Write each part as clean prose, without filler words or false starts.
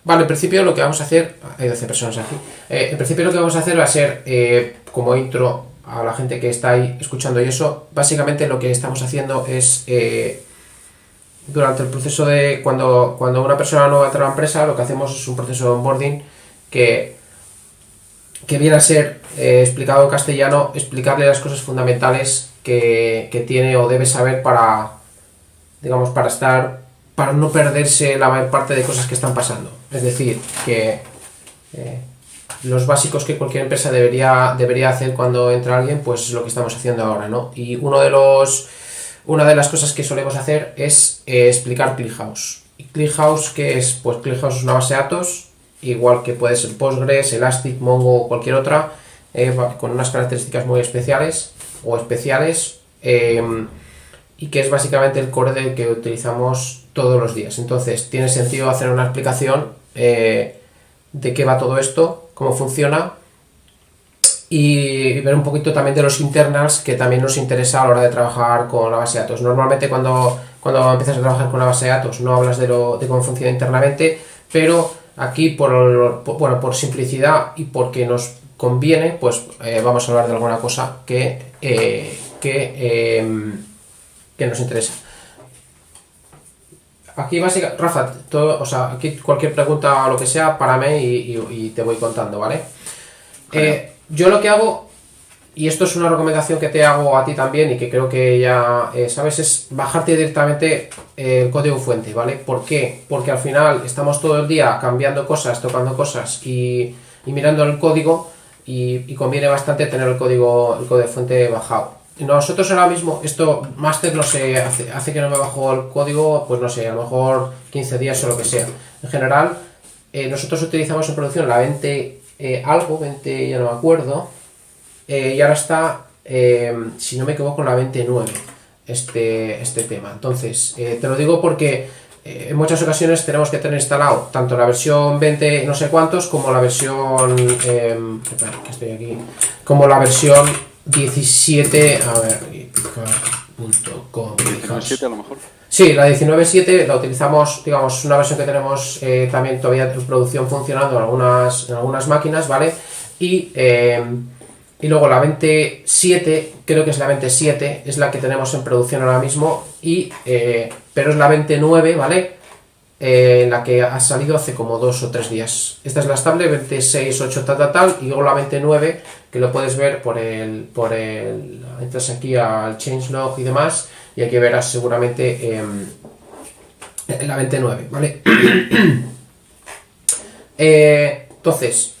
Vale, en principio lo que vamos a hacer, hay 12 personas aquí, en principio lo que vamos a hacer va a ser, como intro a la gente que está ahí escuchando y eso, básicamente lo que estamos haciendo es, durante el proceso de cuando una persona nueva entra a la empresa, lo que hacemos es un proceso de onboarding que viene a ser, explicado en castellano, explicarle las cosas fundamentales que tiene o debe saber para, digamos, para no perderse la mayor parte de cosas que están pasando. Es decir, que los básicos que cualquier empresa debería hacer cuando entra alguien, pues es lo que estamos haciendo ahora, ¿no? Y una de las cosas que solemos hacer es explicar ClickHouse. ¿Y ClickHouse qué es? Pues ClickHouse es una base de datos, igual que puede ser Postgres, Elastic, Mongo o cualquier otra, con unas características muy especiales y que es básicamente el core que utilizamos todos los días. Entonces tiene sentido hacer una explicación de qué va todo esto, cómo funciona, y ver un poquito también de los internals, que también nos interesa a la hora de trabajar con la base de datos. Normalmente cuando empiezas a trabajar con la base de datos no hablas de cómo funciona internamente, pero aquí por simplicidad y porque nos conviene, pues vamos a hablar de alguna cosa que nos interesa. Aquí básicamente, Rafa, aquí cualquier pregunta o lo que sea, párame y te voy contando, ¿vale? Yo lo que hago, y esto es una recomendación que te hago a ti también y que creo que ya sabes, es bajarte directamente el código fuente, ¿vale? ¿Por qué? Porque al final estamos todo el día cambiando cosas, tocando cosas y mirando el código, y conviene bastante tener el código fuente bajado. Nosotros ahora mismo, esto, Master, no sé, hace que no me bajo el código, pues no sé, a lo mejor 15 días o lo que sea. En general, nosotros utilizamos en producción la 20 ya no me acuerdo, y ahora está, si no me equivoco, la 29, este tema. Entonces, te lo digo porque en muchas ocasiones tenemos que tener instalado tanto la versión 20 no sé cuántos como la versión, como la versión 17, a ver, .com, 17 a lo mejor. Sí, la 19.7 la utilizamos, digamos, una versión que tenemos también todavía en producción funcionando en algunas máquinas, ¿vale? Y luego la 27, creo que es la 27, es la que tenemos en producción ahora mismo, pero es la 29, ¿vale? La que ha salido hace como 2 o 3 días. Esta es la estable, 26.8 tal, y luego la 29, que lo puedes ver entras aquí al changelog y demás, y aquí verás seguramente la 29, ¿vale? Entonces,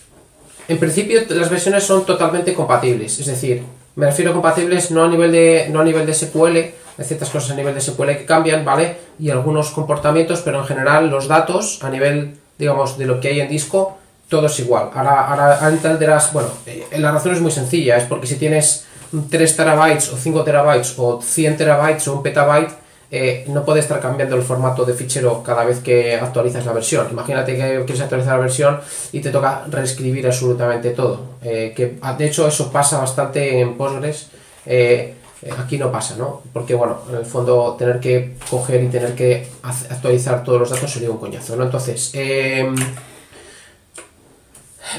en principio las versiones son totalmente compatibles, es decir, me refiero a compatibles no a nivel de SQL, hay ciertas cosas a nivel de SQL que cambian, ¿vale? Y algunos comportamientos, pero en general los datos a nivel, digamos, de lo que hay en disco, todo es igual. Ahora entenderás, bueno, la razón es muy sencilla, es porque si tienes 3 terabytes o 5 terabytes o 100 terabytes o un petabyte, no puedes estar cambiando el formato de fichero cada vez que actualizas la versión. Imagínate que quieres actualizar la versión y te toca reescribir absolutamente todo. Que de hecho eso pasa bastante en Postgres. Aquí no pasa, ¿no? Porque bueno, en el fondo tener que coger y tener que actualizar todos los datos sería un coñazo, ¿no? Entonces,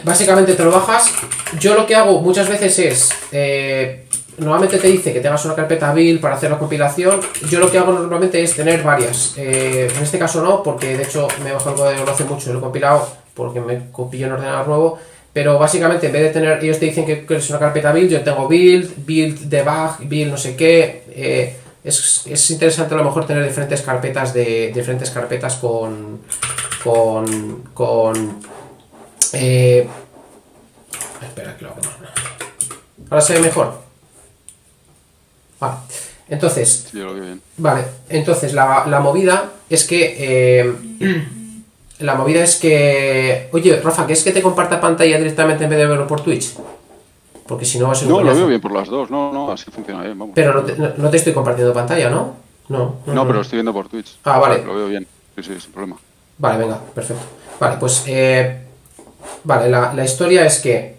básicamente te lo bajas. Yo lo que hago muchas veces es, normalmente te dice que tengas una carpeta build para hacer la compilación. Yo lo que hago normalmente es tener varias. En este caso no, porque de hecho me he bajado el código no hace mucho y lo he compilado porque me copié en ordenador nuevo. Pero básicamente en vez de tener, ellos te dicen que es una carpeta build, yo tengo build debug, build no sé qué. Es interesante a lo mejor tener diferentes carpetas con espera que lo hago más. Ahora se ve mejor. Vale. Entonces. Sí, yo lo veo bien. Vale. Entonces la movida es que oye, Rafa, ¿qué es que te comparta pantalla directamente en vez de verlo por Twitch? Porque si no va a ser un No, lo coñazo. veo bien por las dos. No, así funciona bien, vamos. Pero no te estoy compartiendo pantalla, ¿no? No, pero lo estoy viendo por Twitch. Ah, vale. Lo veo bien. Sí, sin problema. Vale, venga, perfecto. Vale, pues vale, la historia es que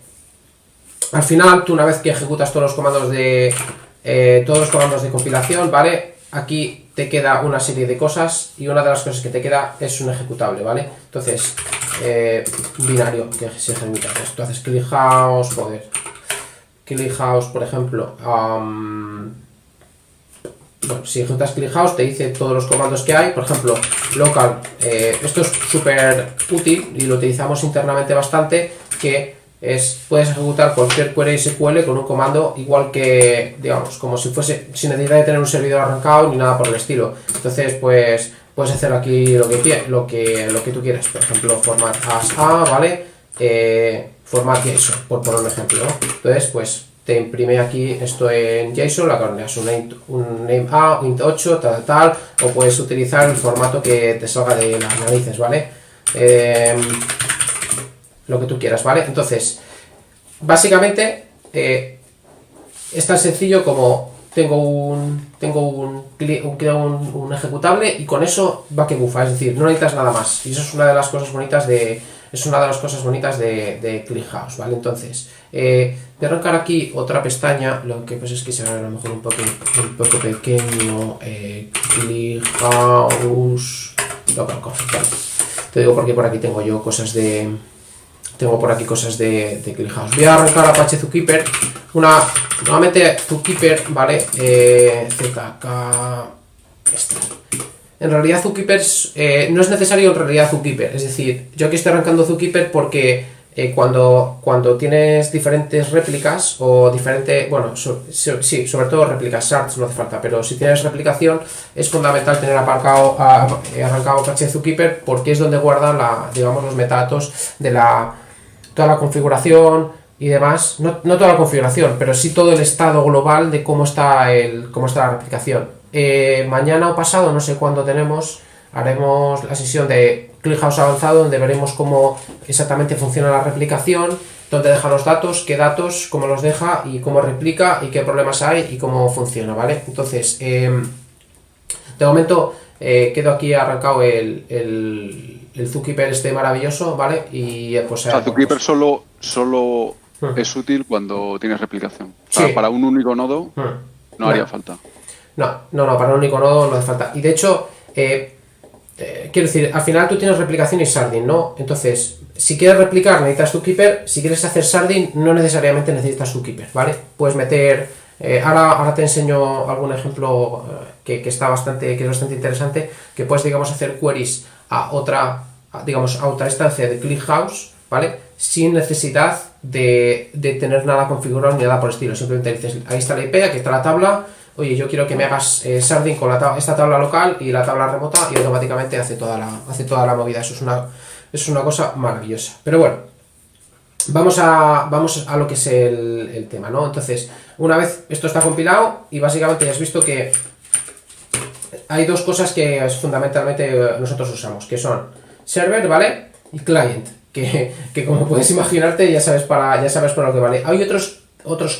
al final tú, una vez que ejecutas todos los comandos de compilación, ¿vale? Aquí te queda una serie de cosas y una de las cosas que te queda es un ejecutable, ¿vale? Entonces, binario que se ejecuta. Entonces ClickHouse, joder, ClickHouse, por ejemplo, bueno, si ejecutas ClickHouse te dice todos los comandos que hay, por ejemplo, local, esto es súper útil y lo utilizamos internamente bastante, que puedes ejecutar cualquier query SQL con un comando igual que, digamos, como si fuese, sin necesidad de tener un servidor arrancado ni nada por el estilo. Entonces, pues, puedes hacer aquí lo que tú quieras, por ejemplo, format as A, ¿vale? Format JSON, por poner un ejemplo, ¿no? Entonces, pues, te imprime aquí esto en JSON, la coordenas un name A, int 8, tal, o puedes utilizar el formato que te salga de las narices, ¿vale? Lo que tú quieras, ¿vale? Entonces, básicamente, es tan sencillo como tengo un ejecutable y con eso va que bufa, es decir, no necesitas nada más. Y eso es una de las cosas bonitas de ClickHouse, ¿vale? Entonces, voy a arrancar aquí otra pestaña, lo que pasa es que se ve a lo mejor un poco pequeño, ClickHouse, local config, ¿vale? Te digo porque por aquí tengo yo cosas de ClickHouse. Voy a arrancar Apache Zookeeper, nuevamente Zookeeper, ¿vale? ZK, en realidad Zookeeper no es necesario en realidad Zookeeper, es decir, yo aquí estoy arrancando Zookeeper porque cuando tienes diferentes réplicas o diferente, bueno, sí, sobre todo réplicas, shards no hace falta, pero si tienes replicación es fundamental tener arrancado Apache Zookeeper porque es donde guarda digamos, los metadatos de toda la configuración y demás, no toda la configuración, pero sí todo el estado global de cómo está la replicación. Mañana o pasado, no sé cuándo haremos la sesión de ClickHouse avanzado, donde veremos cómo exactamente funciona la replicación, dónde deja los datos, qué datos, cómo los deja y cómo replica y qué problemas hay y cómo funciona, ¿vale? Entonces, de momento quedo aquí arrancado el Zookeeper este maravilloso, ¿vale? Y pues... O sea, Zookeeper solo es útil cuando tienes replicación. O sea, sí. Para un único nodo no haría falta. No, para un único nodo no hace falta. Y de hecho, quiero decir, al final tú tienes replicación y sharding, ¿no? Entonces, si quieres replicar necesitas Zookeeper, si quieres hacer sharding no necesariamente necesitas Zookeeper, ¿vale? Puedes meter... ahora te enseño algún ejemplo que es bastante interesante, que puedes, digamos, hacer queries a otra instancia de ClickHouse, ¿vale? Sin necesidad de tener nada configurado ni nada por el estilo. Simplemente dices, ahí está la IP, aquí está la tabla, oye, yo quiero que me hagas sharding con esta tabla local y la tabla remota, y automáticamente hace toda la movida. Eso es una cosa maravillosa. Pero bueno, vamos a lo que es el tema, ¿no? Entonces, una vez esto está compilado y básicamente ya has visto que hay dos cosas que fundamentalmente nosotros usamos, que son server, ¿vale? Y client, que como puedes imaginarte ya sabes para lo que vale. Hay otros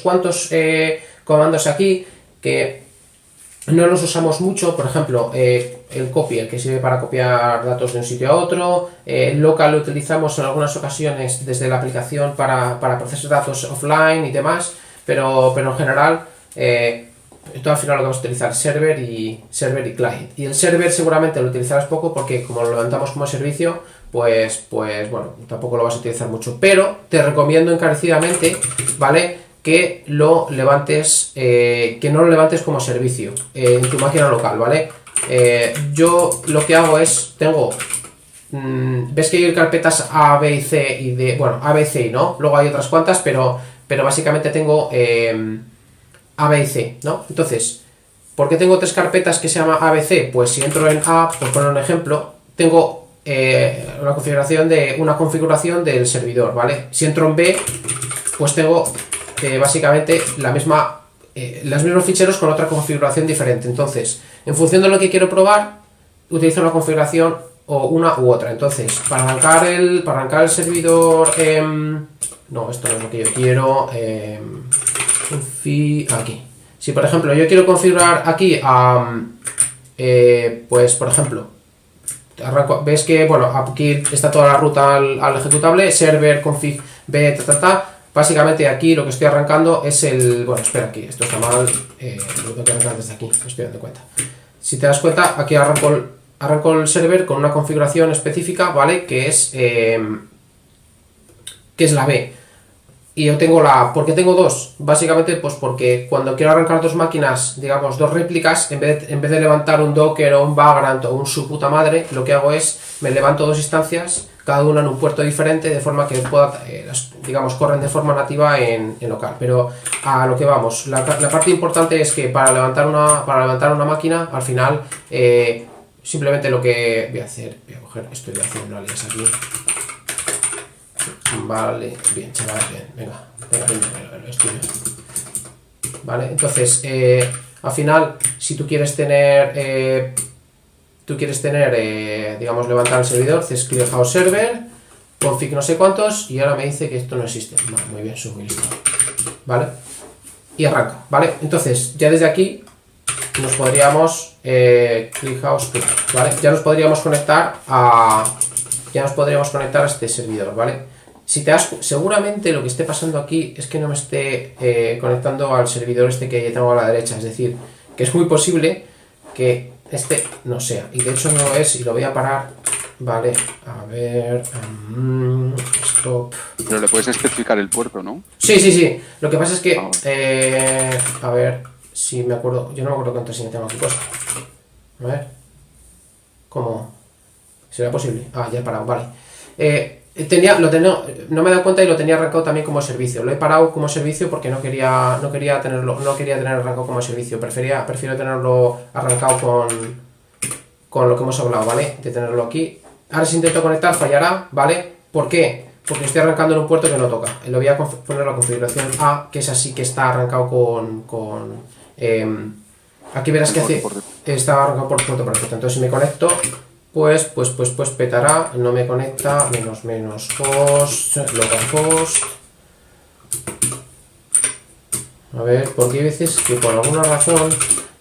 cuantos comandos aquí que no los usamos mucho, por ejemplo, el copy, el que sirve para copiar datos de un sitio a otro, local lo utilizamos en algunas ocasiones desde la aplicación para procesar datos offline y demás, pero en general tú al final lo que vamos a utilizar server y client. Y el server seguramente lo utilizarás poco porque como lo levantamos como servicio, pues bueno, tampoco lo vas a utilizar mucho, pero te recomiendo encarecidamente, ¿vale?, que lo levantes, que no lo levantes como servicio en tu máquina local, ¿vale? Yo lo que hago es, ves que hay carpetas A, B y C y D, bueno, A, B y C, ¿no? Luego hay otras cuantas, pero básicamente tengo A, B y C, ¿no? Entonces, ¿por qué tengo tres carpetas que se llama A, B, C? Pues si entro en A, por poner un ejemplo, tengo una configuración del servidor, ¿vale? Si entro en B, pues tengo básicamente los mismos ficheros con otra configuración diferente. Entonces, en función de lo que quiero probar, utilizo una configuración o una u otra. Entonces, para arrancar el servidor, no, esto no es lo que yo quiero. Aquí. Si por ejemplo yo quiero configurar aquí pues por ejemplo, ves que bueno, aquí está toda la ruta al ejecutable, server, config, b, Básicamente aquí lo que estoy arrancando es bueno, espera, aquí, esto está mal, lo tengo que arrancar desde aquí, me estoy dando cuenta. Si te das cuenta, aquí arranco arranco el server con una configuración específica, ¿vale? Que es la B. Y yo tengo la A. ¿Por qué tengo dos? Básicamente, pues porque cuando quiero arrancar dos máquinas, digamos, dos réplicas, en vez de levantar un Docker o un Vagrant o un su puta madre, lo que hago es, me levanto dos instancias, cada una en un puerto diferente, de forma que pueda, digamos, corren de forma nativa en local. Pero a lo que vamos, la parte importante es que para levantar una máquina, al final, simplemente lo que voy a hacer, voy a coger esto y voy a hacer una alias aquí. Vale, bien, chavales, bien, venga, estudio. Vale, entonces, al final, si tú quieres tener, digamos, levantar el servidor, haces ClearHouse Server, config no sé cuántos, y ahora me dice que esto no existe. Vale, muy bien, subo listo. Vale, y arranca, ¿vale? Entonces, ya desde aquí nos podríamos, ClearHouse, ¿vale? Ya nos podríamos conectar a este servidor, ¿vale? Si te seguramente lo que esté pasando aquí es que no me esté conectando al servidor este que tengo a la derecha, es decir, que es muy posible que este no sea, y de hecho no lo es, y lo voy a parar, vale, a ver, stop. Pero le puedes especificar el puerto, ¿no? Sí, lo que pasa es que, a ver, si me acuerdo, yo no me acuerdo cuánto sí tengo aquí puesto, a ver, ¿cómo? ¿Será posible? Ah, ya he parado, vale. No me he dado cuenta y lo tenía arrancado también como servicio. Lo he parado como servicio porque no quería tener arrancado como servicio. Prefiero tenerlo arrancado con lo que hemos hablado, ¿vale? De tenerlo aquí. Ahora si intento conectar fallará, ¿vale? ¿Por qué? Porque estoy arrancando en un puerto que no toca. Lo voy a poner la configuración A, que es así que está arrancado aquí verás que está arrancado por puerto perfecto. Entonces si me conecto, pues petará, no me conecta, menos host, localhost. A ver, porque hay veces que por alguna razón,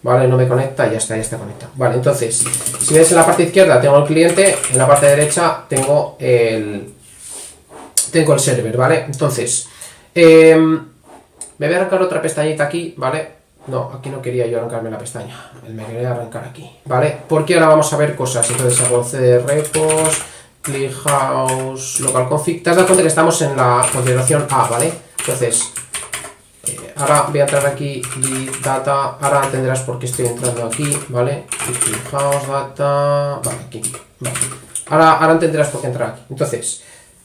vale, no me conecta, ya está conectado. Vale, entonces, si ves en la parte izquierda tengo el cliente, en la parte derecha tengo el server, ¿vale? Entonces, me voy a arrancar otra pestañita aquí, ¿vale? No, aquí no quería yo arrancarme la pestaña, me quería arrancar aquí, ¿vale? Porque ahora vamos a ver cosas. Entonces hago cd repos, ClearHouse, localconfig. Te has dado cuenta que estamos en la configuración A, ¿vale? Entonces, ahora voy a entrar aquí y data, ahora entenderás por qué estoy entrando aquí, ¿vale? ClearHouse, data, vale, aquí, vale. Ahora entenderás por qué entrar aquí. Entonces,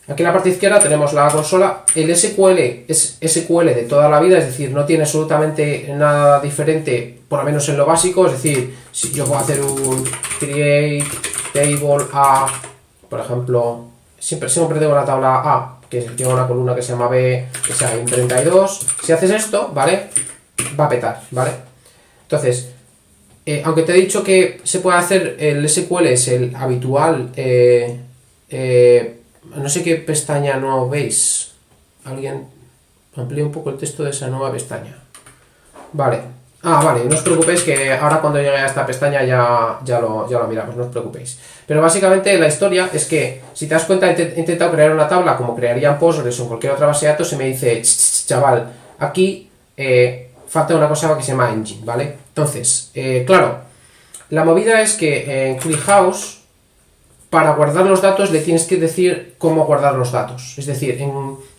aquí en la parte izquierda tenemos la consola. El SQL es SQL de toda la vida, es decir, no tiene absolutamente nada diferente, por lo menos en lo básico. Es decir, si yo puedo hacer un create table A, por ejemplo, siempre tengo una tabla A, que tiene una columna que se llama B, que sea en 32. Si haces esto, ¿vale? Va a petar, ¿vale? Entonces, aunque te he dicho que se puede hacer, el SQL es el habitual, no sé qué pestaña no veis. Alguien amplíe un poco el texto de esa nueva pestaña. Vale. Vale, no os preocupéis que ahora cuando llegue a esta pestaña ya lo miramos, no os preocupéis. Pero básicamente la historia es que, si te das cuenta, he intentado crear una tabla como crearía en Postgres o en cualquier otra base de datos y me dice, chaval, aquí falta una cosa que se llama engine, ¿vale? Entonces, claro, la movida es que en ClearHouse, para guardar los datos le tienes que decir cómo guardar los datos. Es decir,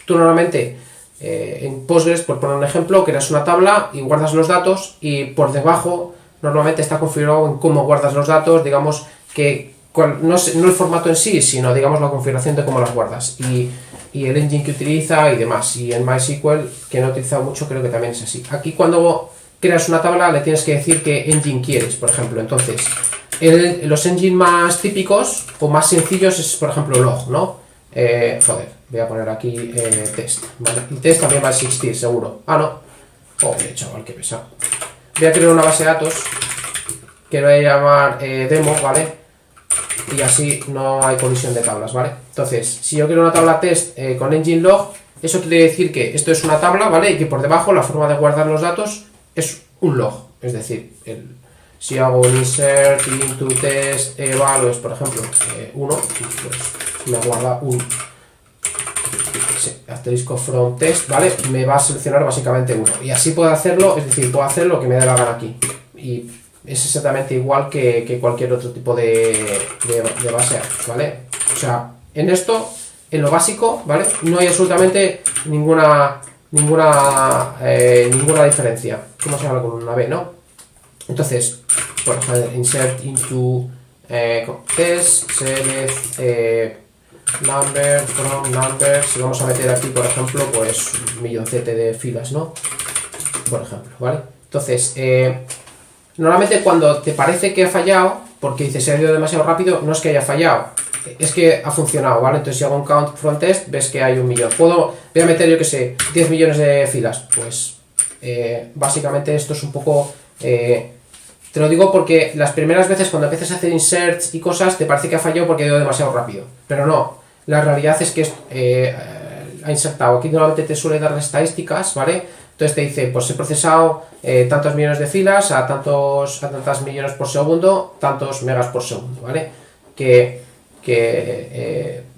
tú normalmente en Postgres, por poner un ejemplo, creas una tabla y guardas los datos, y por debajo normalmente está configurado en cómo guardas los datos, digamos que no el formato en sí, sino digamos la configuración de cómo las guardas y el engine que utiliza y demás. Y en MySQL, que no he utilizado mucho, creo que también es así. Aquí cuando creas una tabla le tienes que decir qué engine quieres, por ejemplo. Entonces, los engines más típicos o más sencillos es, por ejemplo, log, ¿no? Voy a poner aquí test, ¿vale? Y test también va a existir, seguro. No. Joder, chaval, qué pesado. Voy a crear una base de datos que voy a llamar demo, ¿vale? Y así no hay colisión de tablas, ¿vale? Entonces, si yo quiero una tabla test con engine log, eso quiere decir que esto es una tabla, ¿vale? Y que por debajo la forma de guardar los datos es un log, es decir, si hago un insert into test evalues, por ejemplo, 1, pues me guarda un asterisco from test, ¿vale? Me va a seleccionar básicamente 1. Y así puedo hacerlo, es decir, puedo hacer lo que me dé la gana aquí. Y es exactamente igual que cualquier otro tipo de base, ¿vale? O sea, en esto, en lo básico, ¿vale? No hay absolutamente ninguna diferencia. ¿Cómo se llama con una B, no? Entonces, bueno, insert into test, select number from number. Si vamos a meter aquí, por ejemplo, pues un milloncete de filas, ¿no? Por ejemplo, ¿vale? Entonces, normalmente cuando te parece que ha fallado, porque dices se ha ido demasiado rápido, no es que haya fallado, es que ha funcionado, ¿vale? Entonces si hago un count from test, ves que hay 1 millón. Voy a meter, yo que sé, 10 millones de filas. Pues básicamente esto es un poco... te lo digo porque las primeras veces cuando empiezas a hacer inserts y cosas, te parece que ha fallado porque ha ido demasiado rápido. Pero no, la realidad es que ha insertado. Aquí normalmente te suele dar las estadísticas, ¿vale? Entonces te dice, pues he procesado tantos millones de filas a tantas millones por segundo, tantos megas por segundo, ¿vale?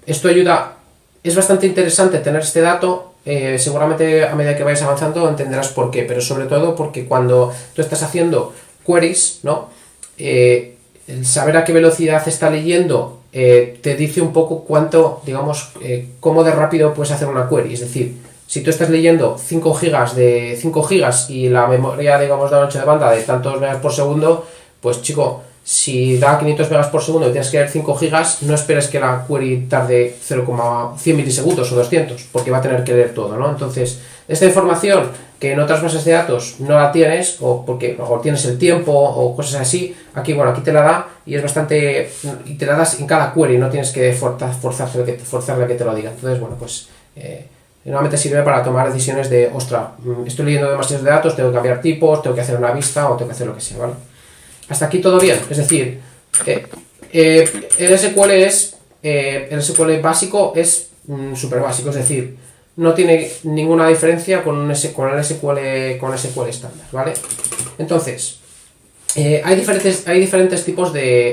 Esto ayuda, es bastante interesante tener este dato, seguramente a medida que vayas avanzando entenderás por qué, pero sobre todo porque cuando tú estás haciendo queries, ¿no? El saber a qué velocidad está leyendo te dice un poco cuánto, digamos, cómo de rápido puedes hacer una query, es decir, si tú estás leyendo 5 gigas y la memoria, digamos, de ancho de banda de tantos megas por segundo, pues chico, si da 500 megas por segundo y tienes que leer 5 gigas, no esperes que la query tarde 0,100 milisegundos o 200, porque va a tener que leer todo, ¿no? Entonces, esta información que en otras bases de datos no la tienes, o porque o tienes el tiempo o cosas así, aquí, bueno, aquí te la da y es bastante... y te la das en cada query, no tienes que forzarle que te lo diga. Entonces, bueno, pues... normalmente sirve para tomar decisiones de, ostras, estoy leyendo demasiados datos, tengo que cambiar tipos, tengo que hacer una vista o tengo que hacer lo que sea, ¿vale? Hasta aquí todo bien, es decir, el SQL básico es súper básico, es decir, no tiene ninguna diferencia con el SQL estándar, ¿vale? Entonces, hay diferentes tipos de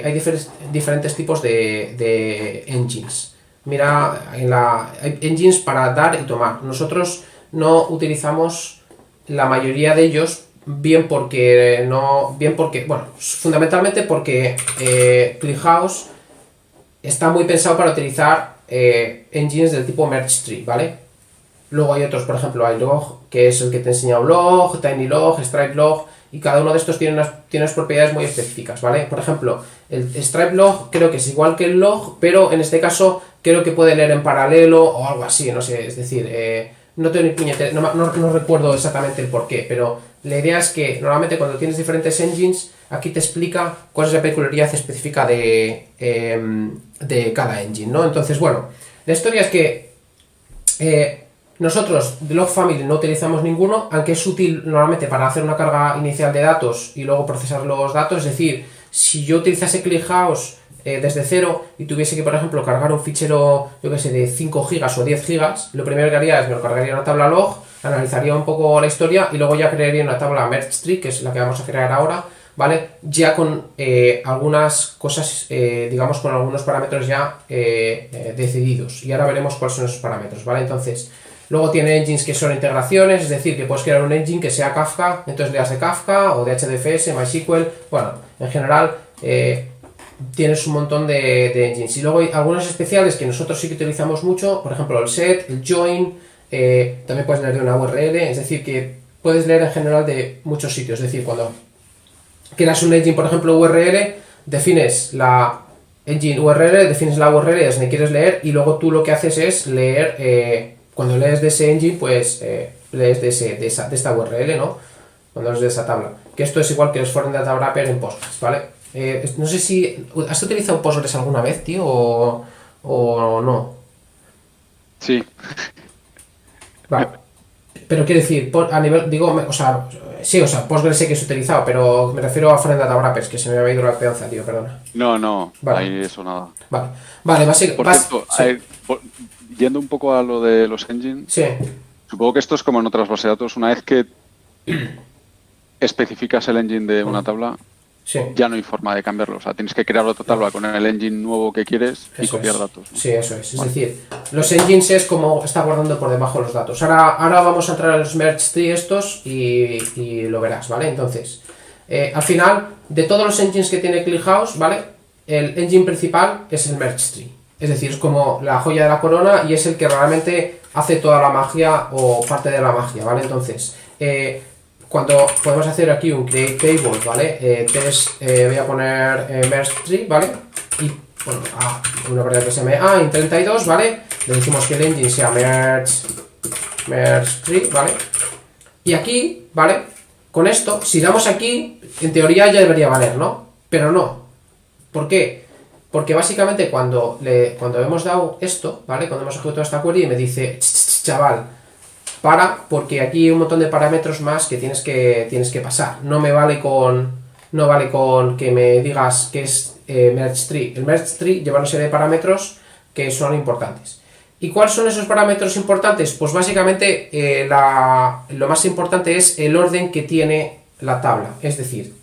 engines. Mira, hay engines para dar y tomar. Nosotros no utilizamos la mayoría de ellos, fundamentalmente porque ClickHouse está muy pensado para utilizar engines del tipo Merge Tree, ¿vale? Luego hay otros, por ejemplo, hay Log, que es el que te enseña Log, TinyLog, StripeLog, y cada uno de estos tiene unas propiedades muy específicas, ¿vale? Por ejemplo, el StripeLog creo que es igual que el log, pero en este caso creo que puede leer en paralelo o algo así, no sé, es decir, no tengo ni puñetera, no recuerdo exactamente el porqué, pero la idea es que normalmente cuando tienes diferentes engines, aquí te explica cuál es la peculiaridad específica de cada engine, ¿no? Entonces, bueno, la historia es que nosotros de Log Family no utilizamos ninguno, aunque es útil normalmente para hacer una carga inicial de datos y luego procesar los datos, es decir, si yo utilizase ClickHouse desde cero y tuviese que, por ejemplo, cargar un fichero, yo que sé, de 5 gigas o 10 gigas, lo primero que haría es me lo cargaría en una tabla log, analizaría un poco la historia y luego ya crearía una tabla merge tree, que es la que vamos a crear ahora, ¿vale? Ya con algunas cosas, digamos, con algunos parámetros ya decididos. Y ahora veremos cuáles son esos parámetros, ¿vale? Entonces, luego tiene engines que son integraciones, es decir, que puedes crear un engine que sea Kafka, entonces le das de Kafka o de HDFS, MySQL, bueno, en general tienes un montón de engines. Y luego hay algunos especiales que nosotros sí que utilizamos mucho, por ejemplo el set, el join, también puedes leer de una URL, es decir, que puedes leer en general de muchos sitios, es decir, cuando creas un engine, por ejemplo URL, defines la engine URL, defines la URL de donde quieres leer y luego tú lo que haces es leer, cuando lees de ese engine, pues lees de esta URL, ¿no? Cuando lees de esa tabla. Que esto es igual que los Foreign Data Wrapper en Postgres, ¿vale? No sé si... ¿Has utilizado Postgres alguna vez, tío? ¿O no? Sí. Vale. Pero quiero decir, a nivel... Digo, o sea... Sí, o sea, Postgres sé que es utilizado, pero me refiero a Foreign Data Wrappers, que se me había ido la peonza, tío, perdona. No, vale. Ahí eso nada. Vale, Por cierto, sí. Yendo un poco a lo de los engines, Sí. Supongo que esto es como en otras bases de datos, una vez que especificas el engine de una tabla, sí, ya no hay forma de cambiarlo. O sea, tienes que crear otra tabla con el engine nuevo que quieres y copiar datos, ¿no? Sí, eso es. Es decir, los engines es como está guardando por debajo los datos. Ahora vamos a entrar a los merge tree estos y lo verás, ¿vale? Entonces, al final, de todos los engines que tiene ClickHouse, ¿vale? El engine principal es el Merge Tree. Es decir, es como la joya de la corona y es el que realmente hace toda la magia o parte de la magia, ¿vale? Entonces, cuando podemos hacer aquí un create table, ¿vale? Voy a poner Merge Tree, ¿vale? Y, bueno, una variable que se llame in32, ¿vale? Le decimos que el engine sea Merge Tree, ¿vale? Y aquí, ¿vale? Con esto, si damos aquí, en teoría ya debería valer, ¿no? Pero no. ¿Por qué? Porque básicamente cuando hemos dado esto, ¿vale? Cuando hemos ejecutado esta query me dice, chaval, porque aquí hay un montón de parámetros más que tienes que pasar. No vale con que me digas que es Merge Tree. El Merge Tree lleva una serie de parámetros que son importantes. ¿Y cuáles son esos parámetros importantes? Pues básicamente lo más importante es el orden que tiene la tabla. Es decir,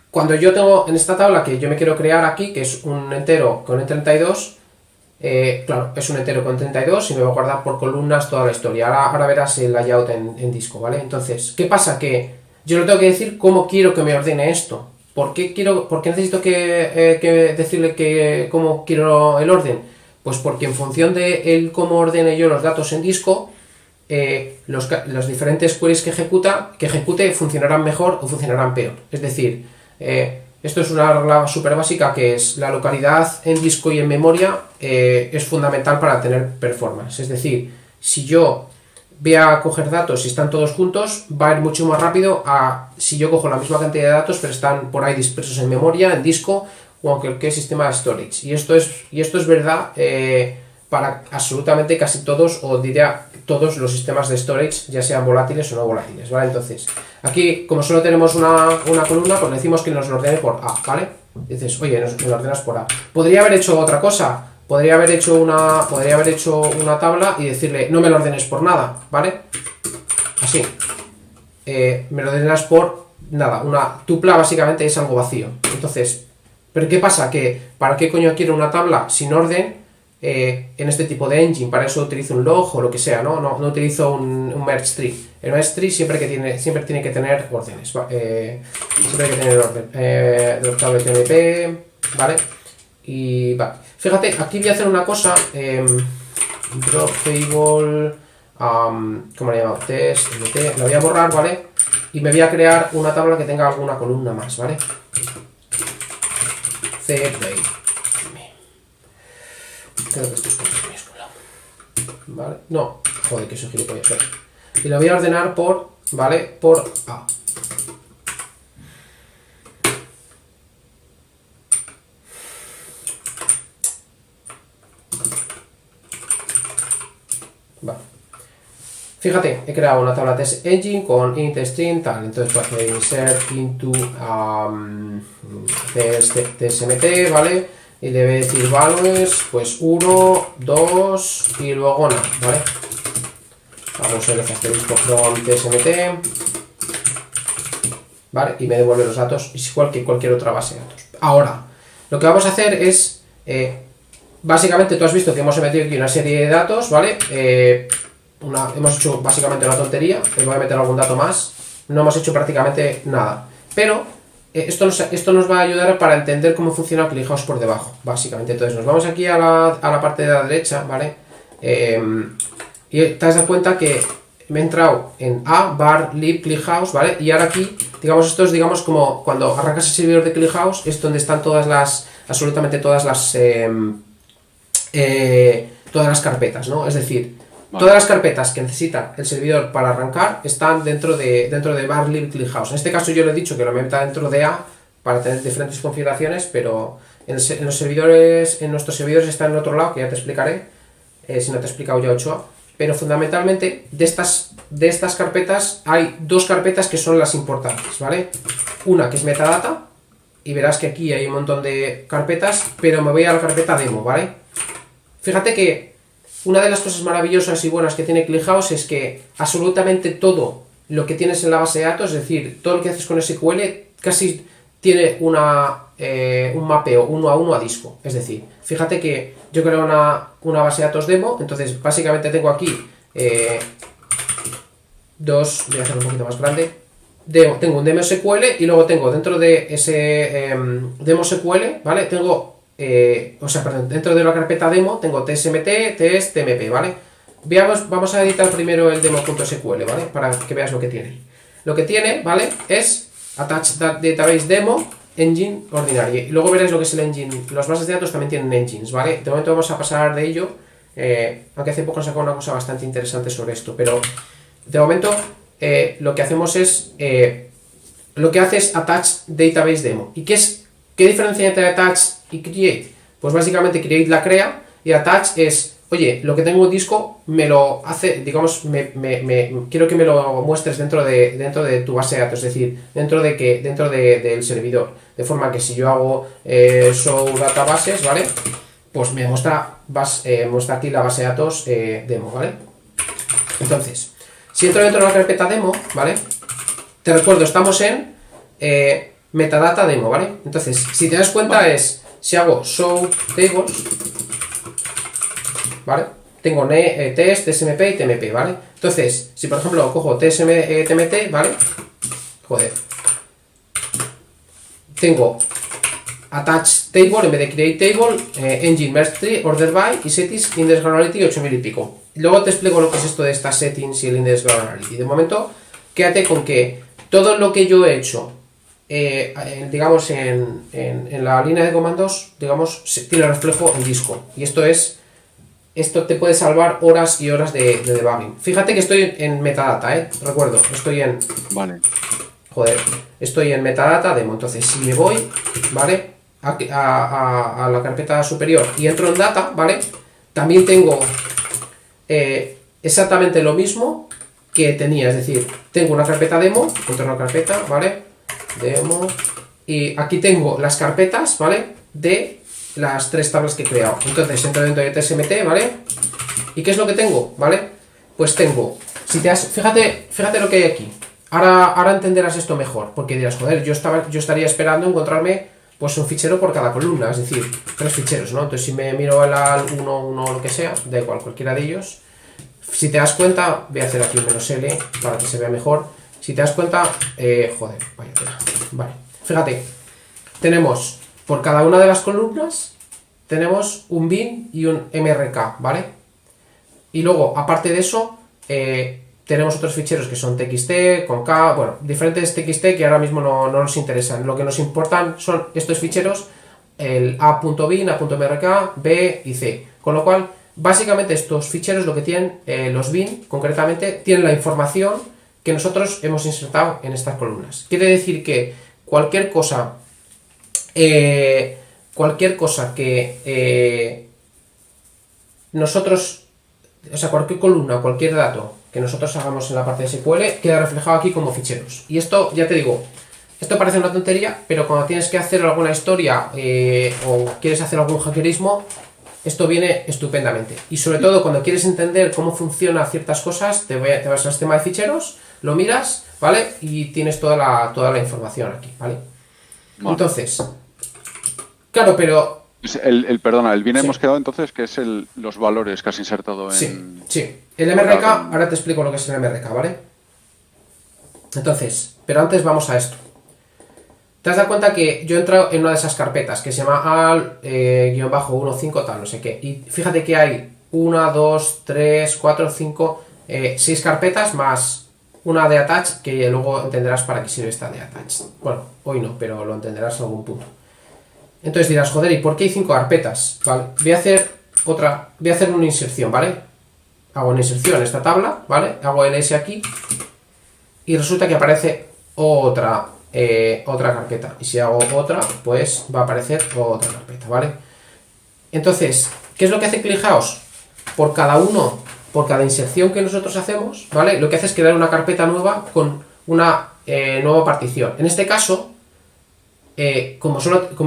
cuando yo tengo en esta tabla que yo me quiero crear aquí, que es un entero con n32, claro, es un entero con 32 y me voy a guardar por columnas toda la historia. Ahora verás el layout en disco, ¿vale? Entonces, ¿qué pasa? Que yo le tengo que decir cómo quiero que me ordene esto. ¿Por qué necesito que decirle cómo quiero el orden? Pues porque en función de cómo ordene yo los datos en disco, los diferentes queries que ejecute funcionarán mejor o funcionarán peor. Es decir, esto es una regla súper básica, que es la localidad en disco y en memoria es fundamental para tener performance. Es decir, si yo voy a coger datos y están todos juntos, va a ir mucho más rápido a si yo cojo la misma cantidad de datos pero están por ahí dispersos en memoria, en disco o en cualquier sistema de storage. Y esto es verdad para absolutamente casi todos, o diría todos los sistemas de storage, ya sean volátiles o no volátiles, ¿vale? Entonces, aquí, como solo tenemos una columna, pues le decimos que nos lo ordene por A, ¿vale? Dices, oye, me lo ordenas por A. Podría haber hecho otra cosa. Podría haber hecho una tabla y decirle, no me lo ordenes por nada, ¿vale? Así. Me lo ordenas por nada. Una tupla básicamente es algo vacío. Entonces, ¿pero qué pasa? Que ¿para qué coño quiero una tabla sin orden en este tipo de engine? Para eso utilizo un log o lo que sea, ¿no? No utilizo un merge tree. El merge tree siempre tiene que tener órdenes, siempre hay que tener orden. WTMP, ¿vale? Y vale. Fíjate, aquí voy a hacer una cosa. Drop table, ¿cómo le llamo? Test, MT, lo voy a borrar, ¿vale? Y me voy a crear una tabla que tenga alguna columna más, ¿vale? CBay. Creo que esto es con minúscula. ¿Vale? No, joder, que soy gilipollas. Y lo voy a ordenar por, ¿vale? Por A. Vale. Fíjate, he creado una tabla test engine con int string tal. Entonces voy a hacer insert into tsmt, ¿vale? Y le voy a decir values, pues 1, 2 y luego nada, ¿vale? Vamos a el asterisco from tsmt, ¿vale? Y me devuelve los datos, es igual que cualquier otra base de datos. Ahora, lo que vamos a hacer es, básicamente tú has visto que hemos metido aquí una serie de datos, ¿vale? Hemos hecho básicamente una tontería, les voy a meter algún dato más, no hemos hecho prácticamente nada, pero esto nos va a ayudar para entender cómo funciona ClickHouse por debajo, básicamente. Entonces nos vamos aquí a la parte de la derecha, ¿vale? Y te das cuenta que me he entrado en A, bar, lib, ClickHouse, ¿vale? Y ahora aquí, digamos, esto es, digamos, como cuando arrancas el servidor de ClickHouse, es donde están absolutamente todas las carpetas, ¿no? Es decir, todas las carpetas que necesita el servidor para arrancar están dentro de bar lib ClickHouse. En este caso yo le he dicho que lo meta dentro de A para tener diferentes configuraciones, pero en nuestros servidores está en otro lado, que ya te explicaré, si no te he explicado ya 8A. Pero fundamentalmente de estas carpetas hay dos carpetas que son las importantes, ¿vale? Una que es metadata, y verás que aquí hay un montón de carpetas, pero me voy a la carpeta demo, ¿vale? Fíjate que una de las cosas maravillosas y buenas que tiene ClickHouse es que absolutamente todo lo que tienes en la base de datos, es decir, todo lo que haces con SQL, casi tiene un mapeo 1 a 1 a disco. Es decir, fíjate que yo creo una base de datos demo, entonces básicamente tengo aquí voy a hacer un poquito más grande, tengo un demo SQL y luego tengo dentro de ese demo SQL, ¿vale? Tengo, perdón, dentro de la carpeta demo tengo tsmt, test, tmp, ¿vale? Vamos a editar primero el demo.sql, ¿vale? Para que veas lo que tiene. Lo que tiene, ¿vale? Es attach database demo engine ordinario. Y luego veréis lo que es el engine. Las bases de datos también tienen engines, ¿vale? De momento vamos a pasar de ello. Aunque hace poco sacó una cosa bastante interesante sobre esto. Pero de momento lo que hacemos es... lo que hace es attach database demo. ¿Y qué diferencia entre attach y create? Pues básicamente create la crea y attach es... Oye, lo que tengo en disco me lo hace, digamos, quiero que me lo muestres dentro de tu base de datos, es decir, dentro del servidor. De forma que si yo hago show databases, ¿vale? Pues me muestra aquí la base de datos demo, ¿vale? Entonces, si entro dentro de la carpeta demo, ¿vale? Te recuerdo, estamos en metadata demo, ¿vale? Entonces, si te das cuenta si hago show tables, ¿vale? Tengo test, tsmp y tmp, ¿vale? Entonces, si por ejemplo cojo tmt, ¿vale? Joder. Tengo attach table en vez de create table, engine merge tree, order by y settings index granularity 8000 y pico. Luego te explico lo que es esto de estas settings y el index granularity. De momento, quédate con que todo lo que yo he hecho, digamos, en la línea de comandos, digamos, tiene reflejo en disco. Y esto te puede salvar horas y horas de debugging. Fíjate que estoy en metadata, recuerdo, estoy en... Vale. Joder, estoy en metadata demo. Entonces, si me voy, ¿vale? A la carpeta superior y entro en data, ¿vale? También tengo exactamente lo mismo que tenía. Es decir, tengo una carpeta demo, entro en una carpeta, ¿vale? Demo. Y aquí tengo las carpetas, ¿vale? De las tres tablas que he creado. Entonces entro dentro de tsmt, ¿vale? ¿Y qué es lo que tengo? ¿Vale? Pues tengo, fíjate lo que hay aquí. Ahora entenderás esto mejor, porque dirás, joder, yo estaría esperando encontrarme pues un fichero por cada columna, es decir, 3 ficheros, ¿no? Entonces si me miro el uno lo que sea, da igual, cualquiera de ellos. Si te das cuenta, voy a hacer aquí un "-l" para que se vea mejor. Si te das cuenta, joder, vaya tela. Vale, fíjate, tenemos por cada una de las columnas tenemos un bin y un mrk, ¿vale? Y luego, aparte de eso, tenemos otros ficheros que son txt, con k, bueno, diferentes txt que ahora mismo no nos interesan. Lo que nos importan son estos ficheros, el a.bin, a.mrk, b y c. Con lo cual, básicamente estos ficheros lo que tienen, los bin, concretamente, tienen la información que nosotros hemos insertado en estas columnas. Quiere decir que cualquier cosa que nosotros, o sea, cualquier columna, cualquier dato que nosotros hagamos en la parte de SQL queda reflejado aquí como ficheros. Y esto, ya te digo, esto parece una tontería, pero cuando tienes que hacer alguna historia o quieres hacer algún hackerismo, esto viene estupendamente. Y sobre todo cuando quieres entender cómo funcionan ciertas cosas, te vas al sistema de ficheros, lo miras, ¿vale? Y tienes toda la información aquí, ¿vale? Entonces, claro, pero... Perdona, el bin Sí. hemos quedado entonces que es los valores que has insertado en... Sí. El MRK, ahora te explico lo que es el MRK, ¿vale? Entonces, pero antes vamos a esto. Te has dado cuenta que yo he entrado en una de esas carpetas que se llama al-15 tal, no sé qué. Y fíjate que hay 1, 2, 3, 4, 5, 6 carpetas más una de attach, que luego entenderás para qué sirve esta de attach. Bueno, hoy no, pero lo entenderás en algún punto. Entonces dirás, joder, ¿y por qué hay 5 carpetas? Vale, voy a hacer una inserción, ¿vale? Hago una inserción en esta tabla, ¿vale? Hago ls aquí y resulta que aparece otra carpeta. Y si hago otra, pues va a aparecer otra carpeta, ¿vale? Entonces, ¿qué es lo que hace ClickHouse? Por cada inserción que nosotros hacemos, ¿vale? Lo que hace es crear una carpeta nueva con una nueva partición. En este caso, como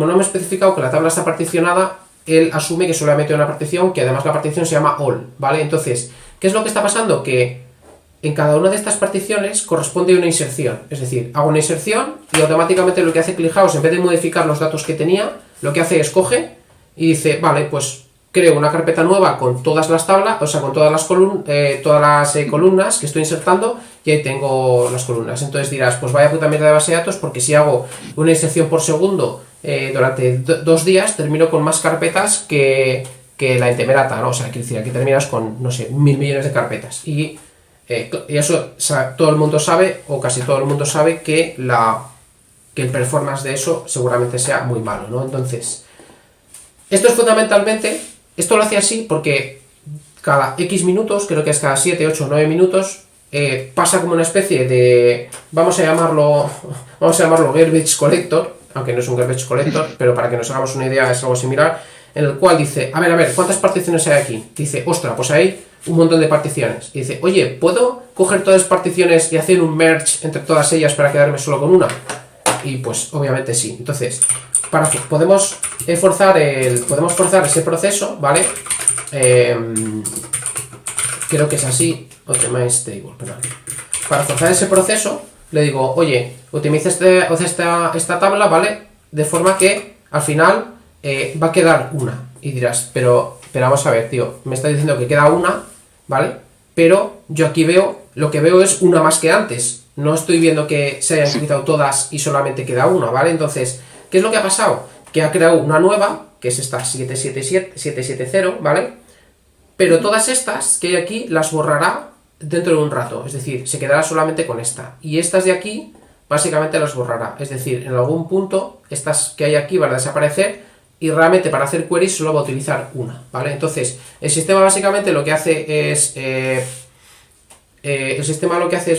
no me he especificado que la tabla está particionada, él asume que solamente hay una partición, que además la partición se llama all, ¿vale? Entonces, ¿qué es lo que está pasando? Que en cada una de estas particiones corresponde una inserción. Es decir, hago una inserción y automáticamente lo que hace ClickHouse, en vez de modificar los datos que tenía, lo que hace es coge y dice, vale, pues creo una carpeta nueva con todas las tablas, o sea, con todas las columnas que estoy insertando, y ahí tengo las columnas. Entonces dirás, pues vaya puta mierda de base de datos, porque si hago una inserción por segundo durante 2 días, termino con más carpetas que la Intemerata, ¿no? O sea, quiero decir, aquí terminas con, no sé, 1000 millones de carpetas. Y eso, o sea, todo el mundo sabe, o casi todo el mundo sabe, que el performance de eso seguramente sea muy malo, ¿no? Entonces, esto es fundamentalmente, esto lo hace así porque cada X minutos, creo que es cada 7, 8, 9 minutos, pasa como una especie de, vamos a llamarlo garbage collector, aunque no es un garbage collector, pero para que nos hagamos una idea es algo similar, en el cual dice, a ver, ¿cuántas particiones hay aquí? Dice, ostra, pues hay un montón de particiones. Y dice, oye, ¿puedo coger todas las particiones y hacer un merge entre todas ellas para quedarme solo con una? Y pues obviamente sí. Entonces, podemos forzar ese proceso, ¿vale? Creo que es así. Optimize table, perdón. Para forzar ese proceso, le digo, oye, utiliza esta tabla, ¿vale? De forma que al final va a quedar una. Y dirás, pero vamos a ver, tío, me está diciendo que queda una, ¿vale? Pero yo aquí lo que veo es una más que antes. No estoy viendo que se hayan utilizado todas y solamente queda una, ¿vale? Entonces, ¿qué es lo que ha pasado? Que ha creado una nueva, que es esta 770, ¿vale? Pero todas estas que hay aquí las borrará dentro de un rato. Es decir, se quedará solamente con esta. Y estas de aquí, básicamente las borrará. Es decir, en algún punto, estas que hay aquí van a desaparecer y realmente para hacer queries solo va a utilizar una, ¿vale? Entonces, el sistema básicamente lo que hace es...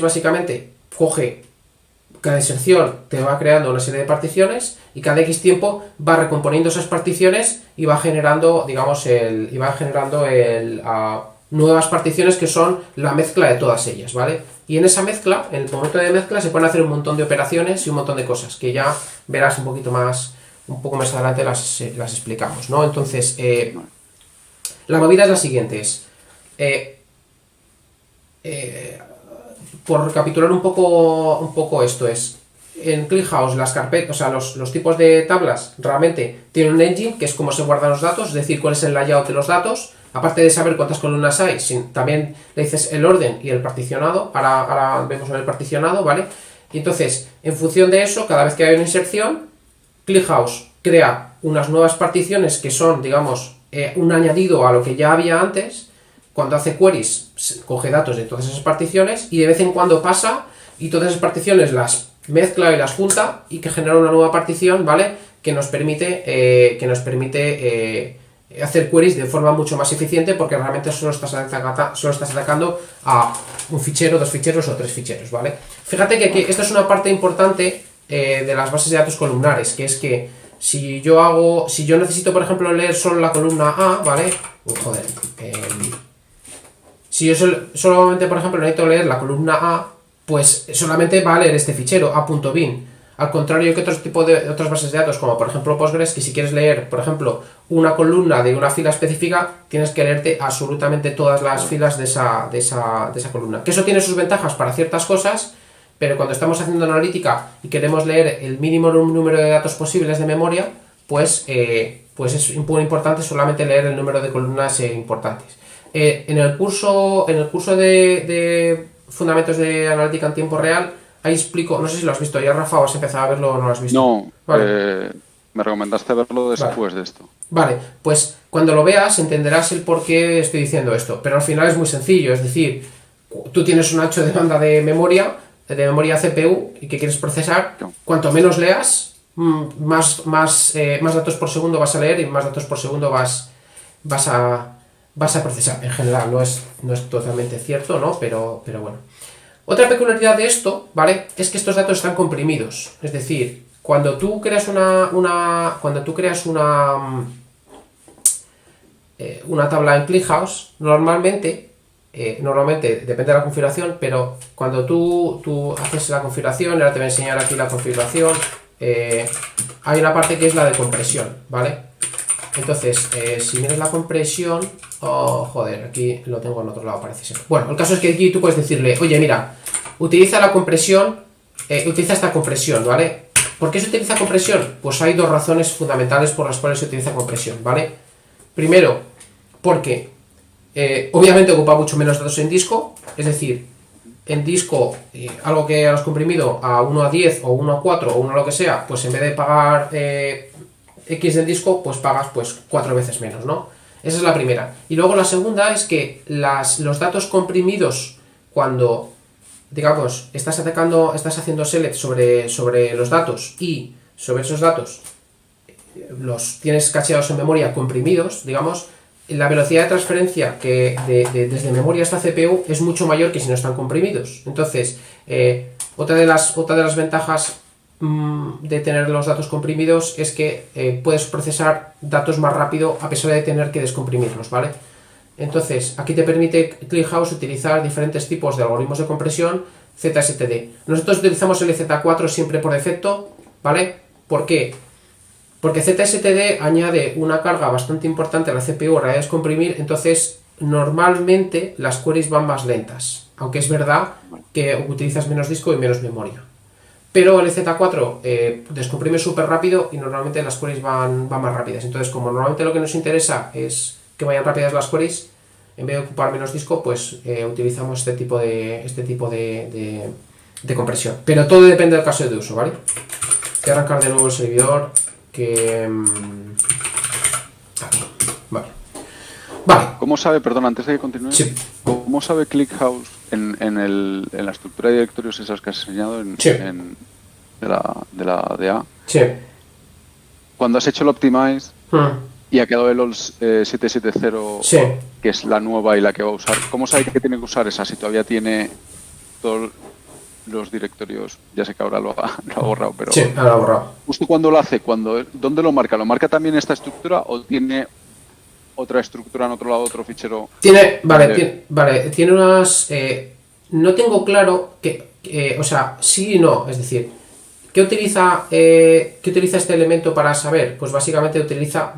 básicamente coge cada inserción, te va creando una serie de particiones y cada X tiempo va recomponiendo esas particiones y va generando, digamos, nuevas particiones que son la mezcla de todas ellas, ¿vale? Y en esa mezcla, en el momento de mezcla, se pueden hacer un montón de operaciones y un montón de cosas que ya verás un poco más adelante las explicamos, ¿no? Entonces, la movida es la siguiente, por recapitular un poco esto es, en ClickHouse las carpetas, o sea, los tipos de tablas realmente tienen un engine, que es cómo se guardan los datos, es decir, cuál es el layout de los datos, aparte de saber cuántas columnas hay, también le dices el orden y el particionado, ahora vemos el particionado, ¿vale? Y entonces, en función de eso, cada vez que hay una inserción, ClickHouse crea unas nuevas particiones que son, digamos, un añadido a lo que ya había antes. Cuando hace queries, coge datos de todas esas particiones y de vez en cuando pasa y todas esas particiones las mezcla y las junta y que genera una nueva partición, ¿vale? Que nos permite hacer queries de forma mucho más eficiente porque realmente solo estás atacando a un fichero, 2 ficheros o 3 ficheros, ¿vale? Fíjate que aquí, esto es una parte importante de las bases de datos columnares, que es que si yo necesito, por ejemplo, leer solo la columna A, ¿vale? Si yo solamente, por ejemplo, necesito leer la columna A, pues solamente va a leer este fichero, a.bin. Al contrario que otras bases de datos, como por ejemplo Postgres, que si quieres leer, por ejemplo, una columna de una fila específica, tienes que leerte absolutamente todas las filas de esa columna. Que eso tiene sus ventajas para ciertas cosas, pero cuando estamos haciendo analítica y queremos leer el mínimo número de datos posibles de memoria, pues es muy importante solamente leer el número de columnas importantes. En el curso de Fundamentos de Analítica en Tiempo Real, ahí explico, no sé si lo has visto ya, Rafa, o has empezado a verlo o no lo has visto. No, vale. Me recomendaste verlo después de esto. Vale, pues cuando lo veas entenderás el por qué estoy diciendo esto, pero al final es muy sencillo, es decir, tú tienes un ancho de banda de memoria CPU y que quieres procesar, cuanto menos leas, más datos por segundo vas a leer y más datos por segundo vas a procesar. En general no es totalmente cierto, ¿no? Pero bueno. Otra peculiaridad de esto, ¿vale? Es que estos datos están comprimidos. Es decir, cuando tú creas una tabla en ClickHouse, normalmente depende de la configuración, pero cuando tú haces la configuración, ahora te voy a enseñar aquí la configuración, hay una parte que es la de compresión, ¿vale? Entonces, si miras la compresión, aquí lo tengo en otro lado, parece ser. Bueno, el caso es que aquí tú puedes decirle, oye, mira, utiliza esta compresión, ¿vale? ¿Por qué se utiliza compresión? Pues hay 2 razones fundamentales por las cuales se utiliza compresión, ¿vale? Primero, porque obviamente ocupa mucho menos datos en disco, es decir, en disco algo que has comprimido a 1 a 10 o 1 a 4 o 1 a lo que sea, pues en vez de pagar X en disco, pues pagas pues 4 veces menos, ¿no? Esa es la primera. Y luego la segunda es que los datos comprimidos, cuando, digamos, estás haciendo select sobre los datos y sobre esos datos los tienes cacheados en memoria comprimidos, digamos, la velocidad de transferencia desde memoria hasta CPU es mucho mayor que si no están comprimidos. Entonces, otra de las ventajas de tener los datos comprimidos es que puedes procesar datos más rápido a pesar de tener que descomprimirlos, ¿vale? Entonces, aquí te permite ClickHouse utilizar diferentes tipos de algoritmos de compresión ZSTD. Nosotros utilizamos el Z4 siempre por defecto, ¿vale? ¿Por qué? Porque ZSTD añade una carga bastante importante a la CPU a la hora de descomprimir, entonces normalmente las queries van más lentas, aunque es verdad que utilizas menos disco y menos memoria. Pero el Z4 descomprime súper rápido y normalmente las queries van más rápidas. Entonces, como normalmente lo que nos interesa es que vayan rápidas las queries, en vez de ocupar menos disco, pues utilizamos este tipo de compresión. Pero todo depende del caso de uso, ¿vale? Voy a arrancar de nuevo el servidor. Vale. ¿Cómo sabe, perdón, antes de que continúe? Sí. ¿Cómo sabe ClickHouse en la estructura de directorios esas que has enseñado sí. de la DA? Sí. Cuando has hecho el Optimize y ha quedado el 770, sí. que es la nueva y la que va a usar, ¿cómo sabe que tiene que usar esa si todavía tiene todos los directorios? Ya sé que ahora lo ha borrado, pero sí, ahora lo ha borrado. Justo cuando lo hace, ¿dónde lo marca? ¿Lo marca también esta estructura o tiene otra estructura en otro lado, otro fichero? Tiene unas... no tengo claro o sea, sí y no, es decir, ¿qué utiliza este elemento para saber? Pues básicamente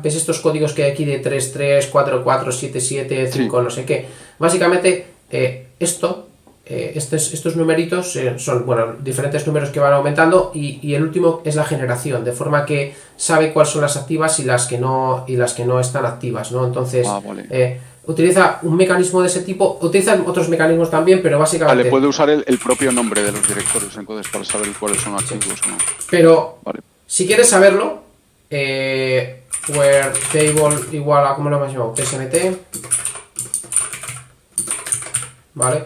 ¿ves estos códigos que hay aquí de 33, 44, 77, 5, sí. No sé qué? Básicamente estos numeritos son diferentes números que van aumentando y el último es la generación, de forma que sabe cuáles son las activas y las que no están activas, ¿no? Entonces vale. Utiliza un mecanismo de ese tipo, utilizan otros mecanismos también, pero básicamente... Vale, puede usar el propio nombre de los directorios entonces para saber cuáles son activos o no. Pero vale. Si quieres saberlo, where table igual a, ¿cómo lo hemos llamado? TSMT, vale.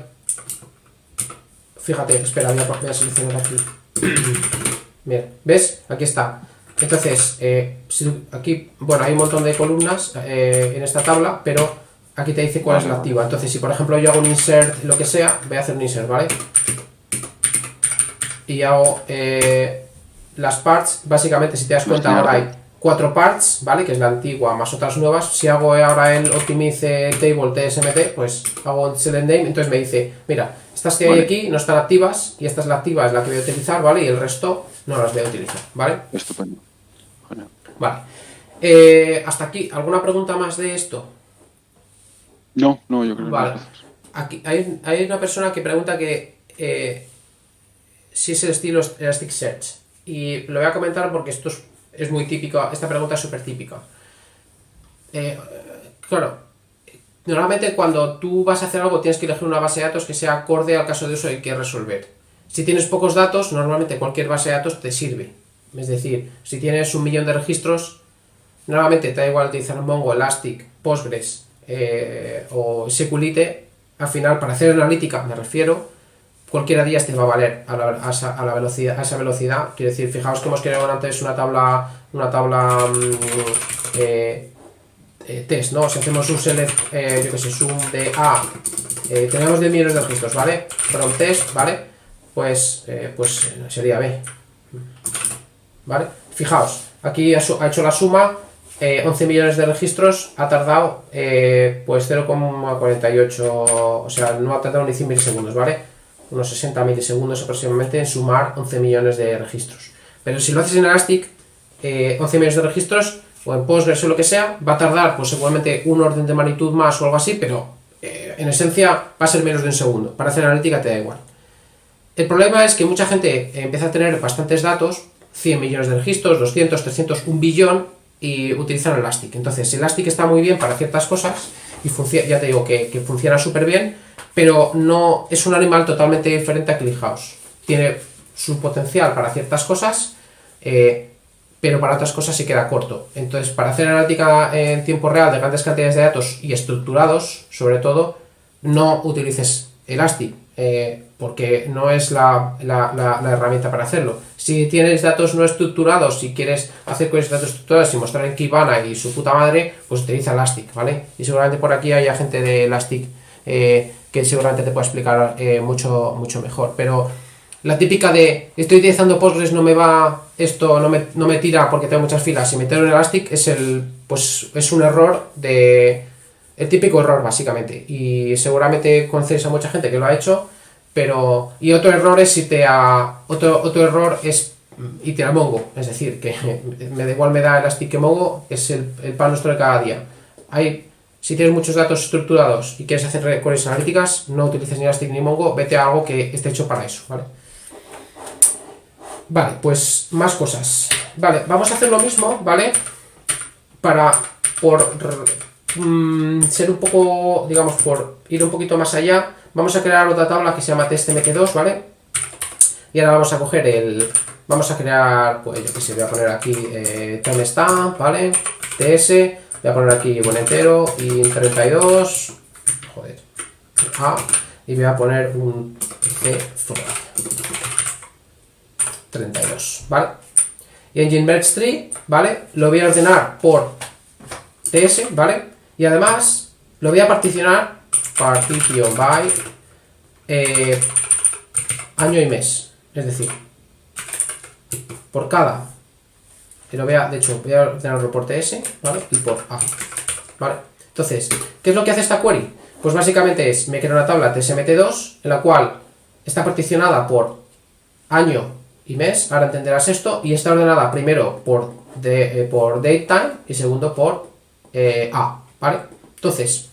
Fíjate, espera, voy a seleccionar aquí. Bien, ¿ves? Aquí está. Entonces, aquí, hay un montón de columnas en esta tabla, pero aquí te dice cuál es la activa. Entonces, si por ejemplo yo hago un insert, lo que sea, voy a hacer un insert, ¿vale? Y hago las parts, básicamente, si te das cuenta, ahora hay 4 parts, ¿vale? Que es la antigua más otras nuevas. Si hago ahora el optimize table tsmt, pues hago un select name, entonces me dice, mira, estas que hay aquí no están activas y esta es la activa, es la que voy a utilizar, ¿vale? Y el resto no las voy a utilizar, ¿vale? Estupendo. Vale. Hasta aquí, ¿alguna pregunta más de esto? No, yo creo que vale. Aquí hay una persona que pregunta que si es el estilo Elasticsearch. Y lo voy a comentar porque esto es muy típico, esta pregunta es súper típica. Claro, normalmente cuando tú vas a hacer algo tienes que elegir una base de datos que sea acorde al caso de uso que quieres resolver. Si tienes pocos datos, normalmente cualquier base de datos te sirve. Es decir, si tienes 1.000.000 de registros, normalmente te da igual utilizar Mongo, Elastic, Postgres o SQLite. Al final, para hacer analítica, me refiero, cualquiera de ellas te va a valer a esa velocidad. Quiero decir, fijaos que hemos creado antes una tabla test, ¿no? Si hacemos un select, yo que sé, zoom de A, tenemos 10 millones de registros, ¿vale? From test, ¿vale? Pues sería B, ¿vale? Fijaos, aquí ha hecho la suma, 11 millones de registros, ha tardado pues 0,48, o sea, no ha tardado ni 100 milisegundos, ¿vale? Unos 60 milisegundos aproximadamente en sumar 11 millones de registros. Pero si lo haces en Elastic, 11 millones de registros, o en Postgres o lo que sea, va a tardar pues seguramente un orden de magnitud más o algo así, pero en esencia va a ser menos de un segundo. Para hacer analítica te da igual. El problema es que mucha gente empieza a tener bastantes datos, 100 millones de registros, 200, 300, 1 billón, y utilizan Elastic. Entonces, Elastic está muy bien para ciertas cosas, y ya te digo que funciona súper bien, pero no es un animal totalmente diferente a ClickHouse. Tiene su potencial para ciertas cosas, pero para otras cosas se queda corto. Entonces, para hacer analítica en tiempo real de grandes cantidades de datos y estructurados, sobre todo, no utilices Elastic, porque no es la herramienta para hacerlo. Si tienes datos no estructurados, si quieres hacer cosas de datos estructurados y mostrar en Kibana y su puta madre, pues utiliza Elastic, ¿vale? Y seguramente por aquí haya gente de Elastic que seguramente te pueda explicar mucho mejor. Pero la típica de estoy utilizando Postgres, no me va esto, no me tira porque tengo muchas filas, y meterlo en Elastic es un error el típico error básicamente, y seguramente conoces a mucha gente que lo ha hecho, pero y otro error es otro error es iterar Mongo, es decir, que igual me da Elastic que Mongo, es el pan nuestro de cada día. Si tienes muchos datos estructurados y quieres hacer queries analíticas, no utilices ni Elastic ni Mongo, vete a algo que esté hecho para eso, ¿vale? Vale, pues más cosas. Vale, vamos a hacer lo mismo, ¿vale? Por ser un poco, digamos, por ir un poquito más allá, vamos a crear otra tabla que se llama testmt2, ¿vale? Y ahora vamos a coger vamos a crear, pues yo que sé, voy a poner aquí timestamp, ¿vale? ts, voy a poner aquí buen entero y 32, joder, y voy a poner un cfrog 32, ¿vale? Y engine merge tree, ¿vale? Lo voy a ordenar por ts, ¿vale? Y además lo voy a particionar partition by año y mes, es decir, por cada, de hecho voy a ordenarlo por ts, ¿vale? Y por a, ¿vale? Entonces, ¿qué es lo que hace esta query? Pues básicamente me crea una tabla tstmt2 en la cual está particionada por año y mes, ahora entenderás esto, y está ordenada primero por datetime y segundo por a, ¿vale? Entonces,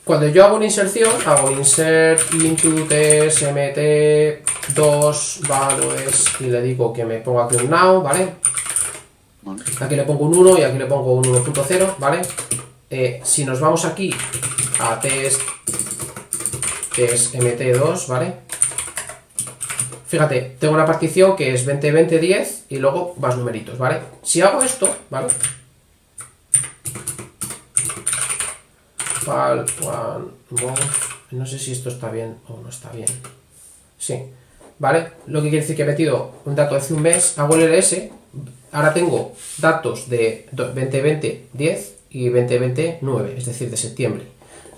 cuando yo hago una inserción, hago insert into tstmt2 values y le digo que me ponga aquí un now, ¿vale? Aquí le pongo un 1 y aquí le pongo un 1.0, ¿vale? Si nos vamos aquí a tstmt2, ¿vale? Fíjate, tengo una partición que es 20, 20, 10 y luego más numeritos, ¿vale? Si hago esto, ¿vale? No sé si esto está bien o no está bien. Sí, ¿vale? Lo que quiere decir que he metido un dato hace un mes, hago el ls, ahora tengo datos de 2020 10 y 2020 9, es decir, de septiembre.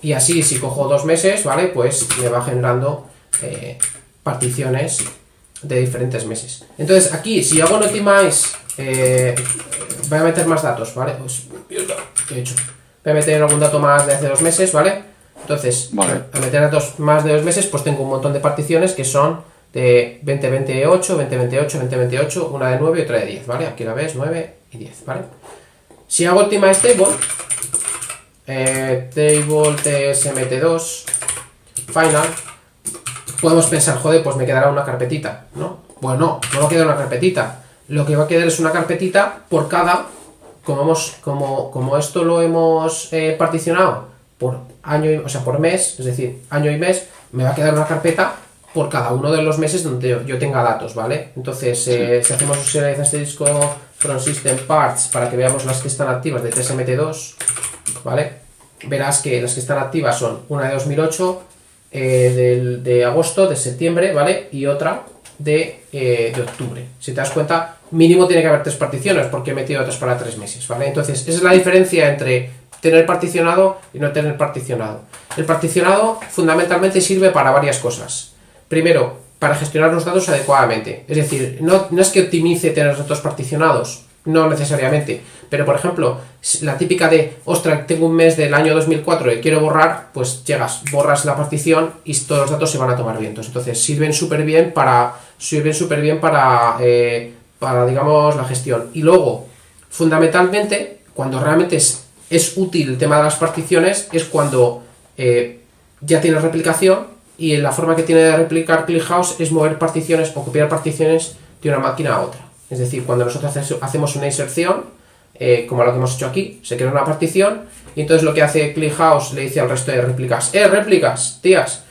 Y así, si cojo 2 meses, ¿vale? Pues me va generando particiones de diferentes meses. Entonces, aquí, si hago un optimize, voy a meter más datos, ¿vale? Pues, ¿qué he hecho? Voy a meter algún dato más de hace 2 meses, ¿vale? Entonces, vale, al meter datos más de 2 meses, pues tengo un montón de particiones que son de 2028, 2028, 2028, una de 9 y otra de 10, ¿vale? Aquí la ves, 9 y 10, ¿vale? Si hago optimize table, table tstmt2 final, podemos pensar, joder, pues me quedará una carpetita, ¿no? Bueno, no va a quedar una carpetita. Lo que va a quedar es una carpetita por cada, como esto lo hemos particionado por año, o sea, por mes, es decir, año y mes, me va a quedar una carpeta por cada uno de los meses donde yo tenga datos, ¿vale? Entonces, si hacemos un serialize asterisco from system parts para que veamos las que están activas de tstmt2, ¿vale? Verás que las que están activas son una de 2008, de agosto, de septiembre, ¿vale? Y otra de octubre. Si te das cuenta, mínimo tiene que haber 3 particiones porque he metido otras para 3 meses, ¿vale? Entonces, esa es la diferencia entre tener particionado y no tener particionado. El particionado fundamentalmente sirve para varias cosas. Primero, para gestionar los datos adecuadamente. Es decir, no es que optimice tener datos particionados, no necesariamente. Pero, por ejemplo, la típica de, ostras, tengo un mes del año 2004 y quiero borrar, pues llegas, borras la partición y todos los datos se van a tomar vientos. Entonces, sirven súper bien para digamos, la gestión. Y luego, fundamentalmente, cuando realmente es útil el tema de las particiones, es cuando ya tienes replicación y la forma que tiene de replicar ClickHouse es mover particiones o copiar particiones de una máquina a otra. Es decir, cuando nosotros hacemos una inserción, como lo que hemos hecho aquí, se crea una partición Y entonces lo que hace ClickHouse le dice al resto de réplicas, réplicas, tías,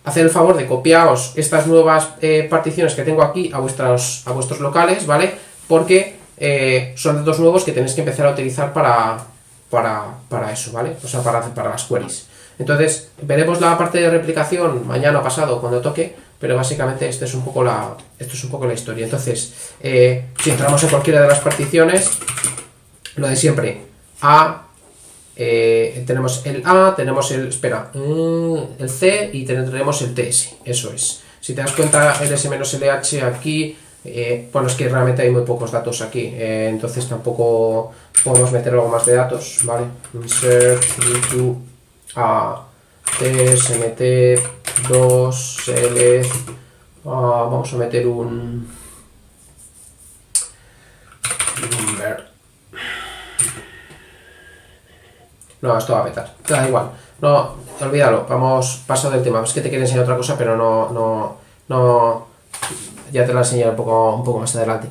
haced el favor de copiaros estas nuevas particiones que tengo aquí a vuestros locales, ¿vale? Porque son datos nuevos que tenéis que empezar a utilizar para eso, ¿vale? O sea, para las queries. Entonces, veremos la parte de replicación mañana o pasado cuando toque, pero básicamente esto es un poco la historia. Entonces, si entramos en cualquiera de las particiones, lo de siempre, tenemos el A, tenemos el C y tenemos el TS, eso es. Si te das cuenta, el S-LH aquí, bueno, es que realmente hay muy pocos datos aquí, entonces tampoco podemos meter algo más de datos, ¿vale? Insert into a tsmt 2 l vamos a meter un no, esto va a petar, da igual, no, olvídalo, paso del tema, es que te quería enseñar otra cosa, pero no, ya te la enseñaré un poco más adelante.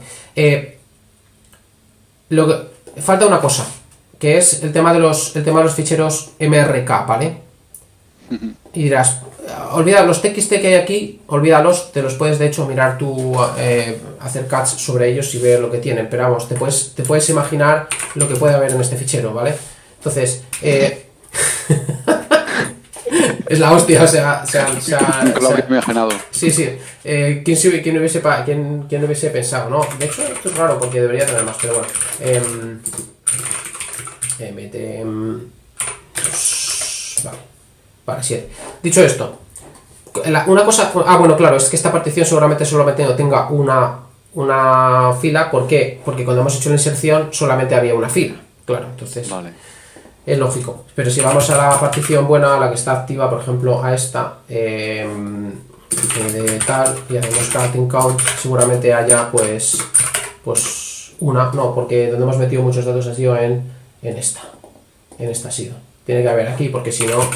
Falta una cosa, que es el tema de los ficheros MRK, ¿vale? Y dirás, olvida los TXT que hay aquí, olvídalos, te los puedes de hecho mirar tú, hacer cuts sobre ellos y ver lo que tienen, pero vamos, te puedes imaginar lo que puede haber en este fichero, ¿vale? Entonces, es la hostia, o sea, lo habría imaginado. Sí. ¿Quién hubiese pensado, no? De hecho, esto es raro porque debería tener más, pero bueno. Vale, 7. Dicho esto, una cosa. Bueno, claro, es que esta partición seguramente solamente tenga una fila. ¿Por qué? Porque cuando hemos hecho la inserción solamente había una fila. Claro, entonces. Vale. Es lógico, pero si vamos a la partición buena, a la que está activa, por ejemplo, a esta, de tal, y hacemos counting count, seguramente haya pues una, no, porque donde hemos metido muchos datos ha sido en esta ha sido. Tiene que haber aquí, porque si no...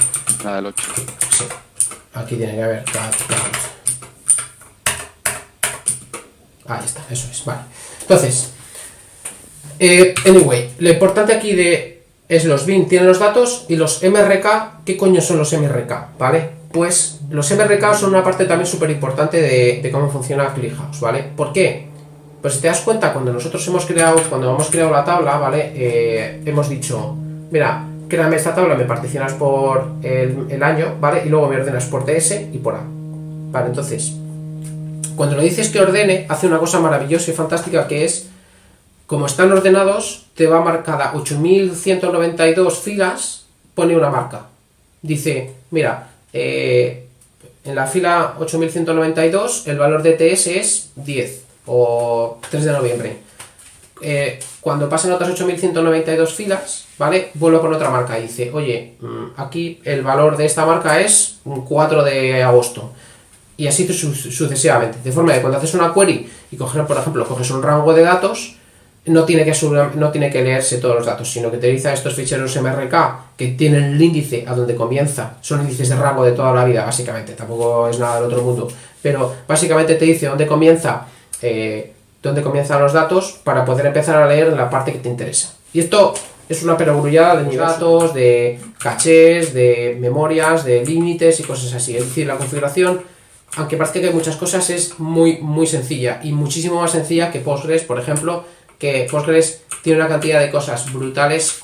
La del 8. Sí, aquí tiene que haber count. Ahí está, eso es, vale. Entonces, anyway, lo importante aquí es los bin tienen los datos y los MRK, ¿qué coño son los MRK? ¿Vale? Pues los MRK son una parte también súper importante de cómo funciona ClickHouse, ¿vale? ¿Por qué? Pues si te das cuenta, cuando hemos creado la tabla, ¿vale? Hemos dicho, mira, créame esta tabla, me particionas por el año, ¿vale? Y luego me ordenas por TS y por A. Vale, entonces, cuando le dices que ordene, hace una cosa maravillosa y fantástica que es, como están ordenados, te va a marcar cada 8192 filas, pone una marca. Dice, mira, en la fila 8192 el valor de TS es 10 o 3 de noviembre. Cuando pasan otras 8192 filas, ¿vale? Vuelvo a poner otra marca y dice, oye, aquí el valor de esta marca es 4 de agosto. Y así sucesivamente. De forma que cuando haces una query y por ejemplo, coges un rango de datos, no tiene que leerse todos los datos, sino que utiliza estos ficheros MRK que tienen el índice a donde comienza, son índices de rango de toda la vida, básicamente, tampoco es nada del otro mundo, pero básicamente te dice dónde comienzan los datos para poder empezar a leer la parte que te interesa. Y esto es una perogrullada de datos, de cachés, de memorias, de límites y cosas así. Es decir, la configuración, aunque parezca que hay muchas cosas, es muy, muy sencilla y muchísimo más sencilla que Postgres, por ejemplo, que Postgres tiene una cantidad de cosas brutales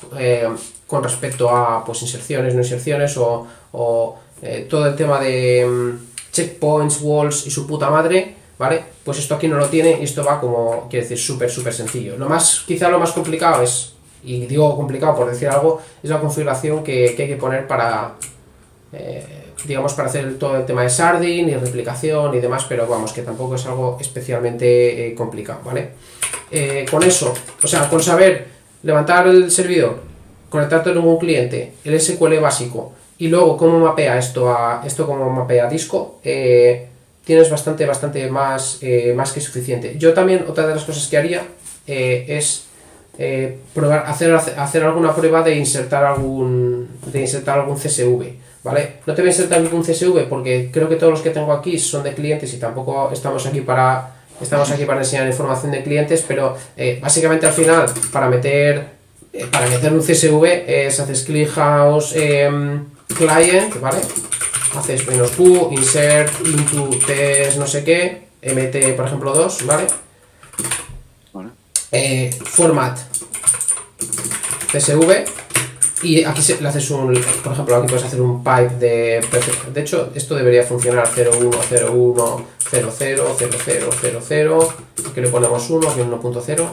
con respecto a pues inserciones, no inserciones o todo el tema de checkpoints, walls y su puta madre, ¿vale? Pues esto aquí no lo tiene y esto va como, quiero decir, súper sencillo. Quizá lo más complicado es, y digo complicado por decir algo, es la configuración que hay que poner para para hacer todo el tema de sharding y replicación y demás, pero vamos, que tampoco es algo especialmente complicado, ¿vale? Con eso, o sea, con saber levantar el servidor, conectarte en un cliente, el SQL básico y luego cómo mapea esto cómo mapea a disco, tienes bastante más que suficiente. Yo también, otra de las cosas que haría es probar, hacer alguna prueba de insertar algún CSV, ¿vale? No te voy a insertar ningún CSV porque creo que todos los que tengo aquí son de clientes y tampoco estamos aquí para enseñar información de clientes, pero básicamente al final, para meter para meter un CSV es haces ClickHouse client, ¿vale? Haces -q, insert, into, test, no sé qué, mt, por ejemplo, 2, ¿vale? Format CSV, y aquí le haces por ejemplo, aquí puedes hacer un pipe de hecho, esto debería funcionar 01, 01, 00, 00, 00, aquí le ponemos 1, aquí 1.0,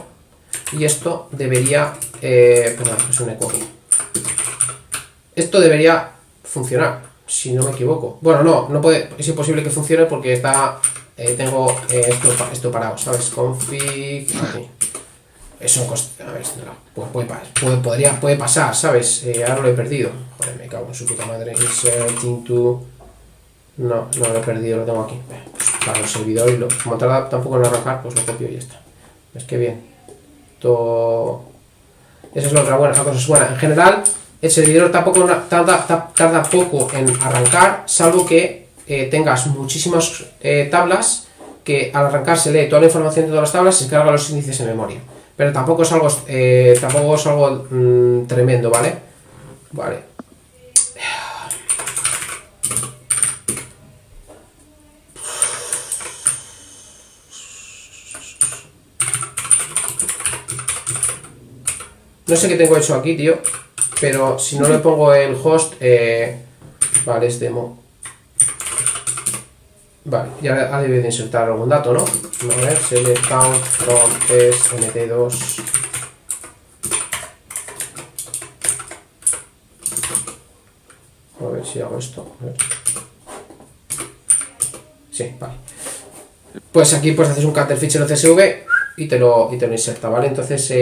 y esto debería, perdón, es un eco aquí. Esto debería funcionar, si no me equivoco. Bueno, no puede, es imposible que funcione porque está, tengo esto parado, ¿sabes? Config, aquí. Eso a ver, no, puede pasar, ¿sabes? Ahora lo he perdido. Joder, me cago en su puta madre. Insert into. No lo he perdido, lo tengo aquí. Pues para el servidor, y como tarda tampoco en arrancar, pues lo copio y ya está. Es que bien. Todo. Esa es la otra buena, la cosa es buena. En general, el servidor tampoco tarda poco en arrancar, salvo que tengas muchísimas tablas que al arrancar se lee toda la información de todas las tablas y se carga los índices en memoria. Pero tampoco es algo, tremendo, ¿vale? Vale. No sé qué tengo hecho aquí, tío. Pero si no le pongo el host, vale, es demo. Vale, ya ha debido de insertar algún dato, ¿no? A ver, select count from test mt2. A ver si hago esto. A ver. Sí, vale. Pues aquí pues haces un cutter fichero CSV y te lo inserta, ¿vale? Entonces,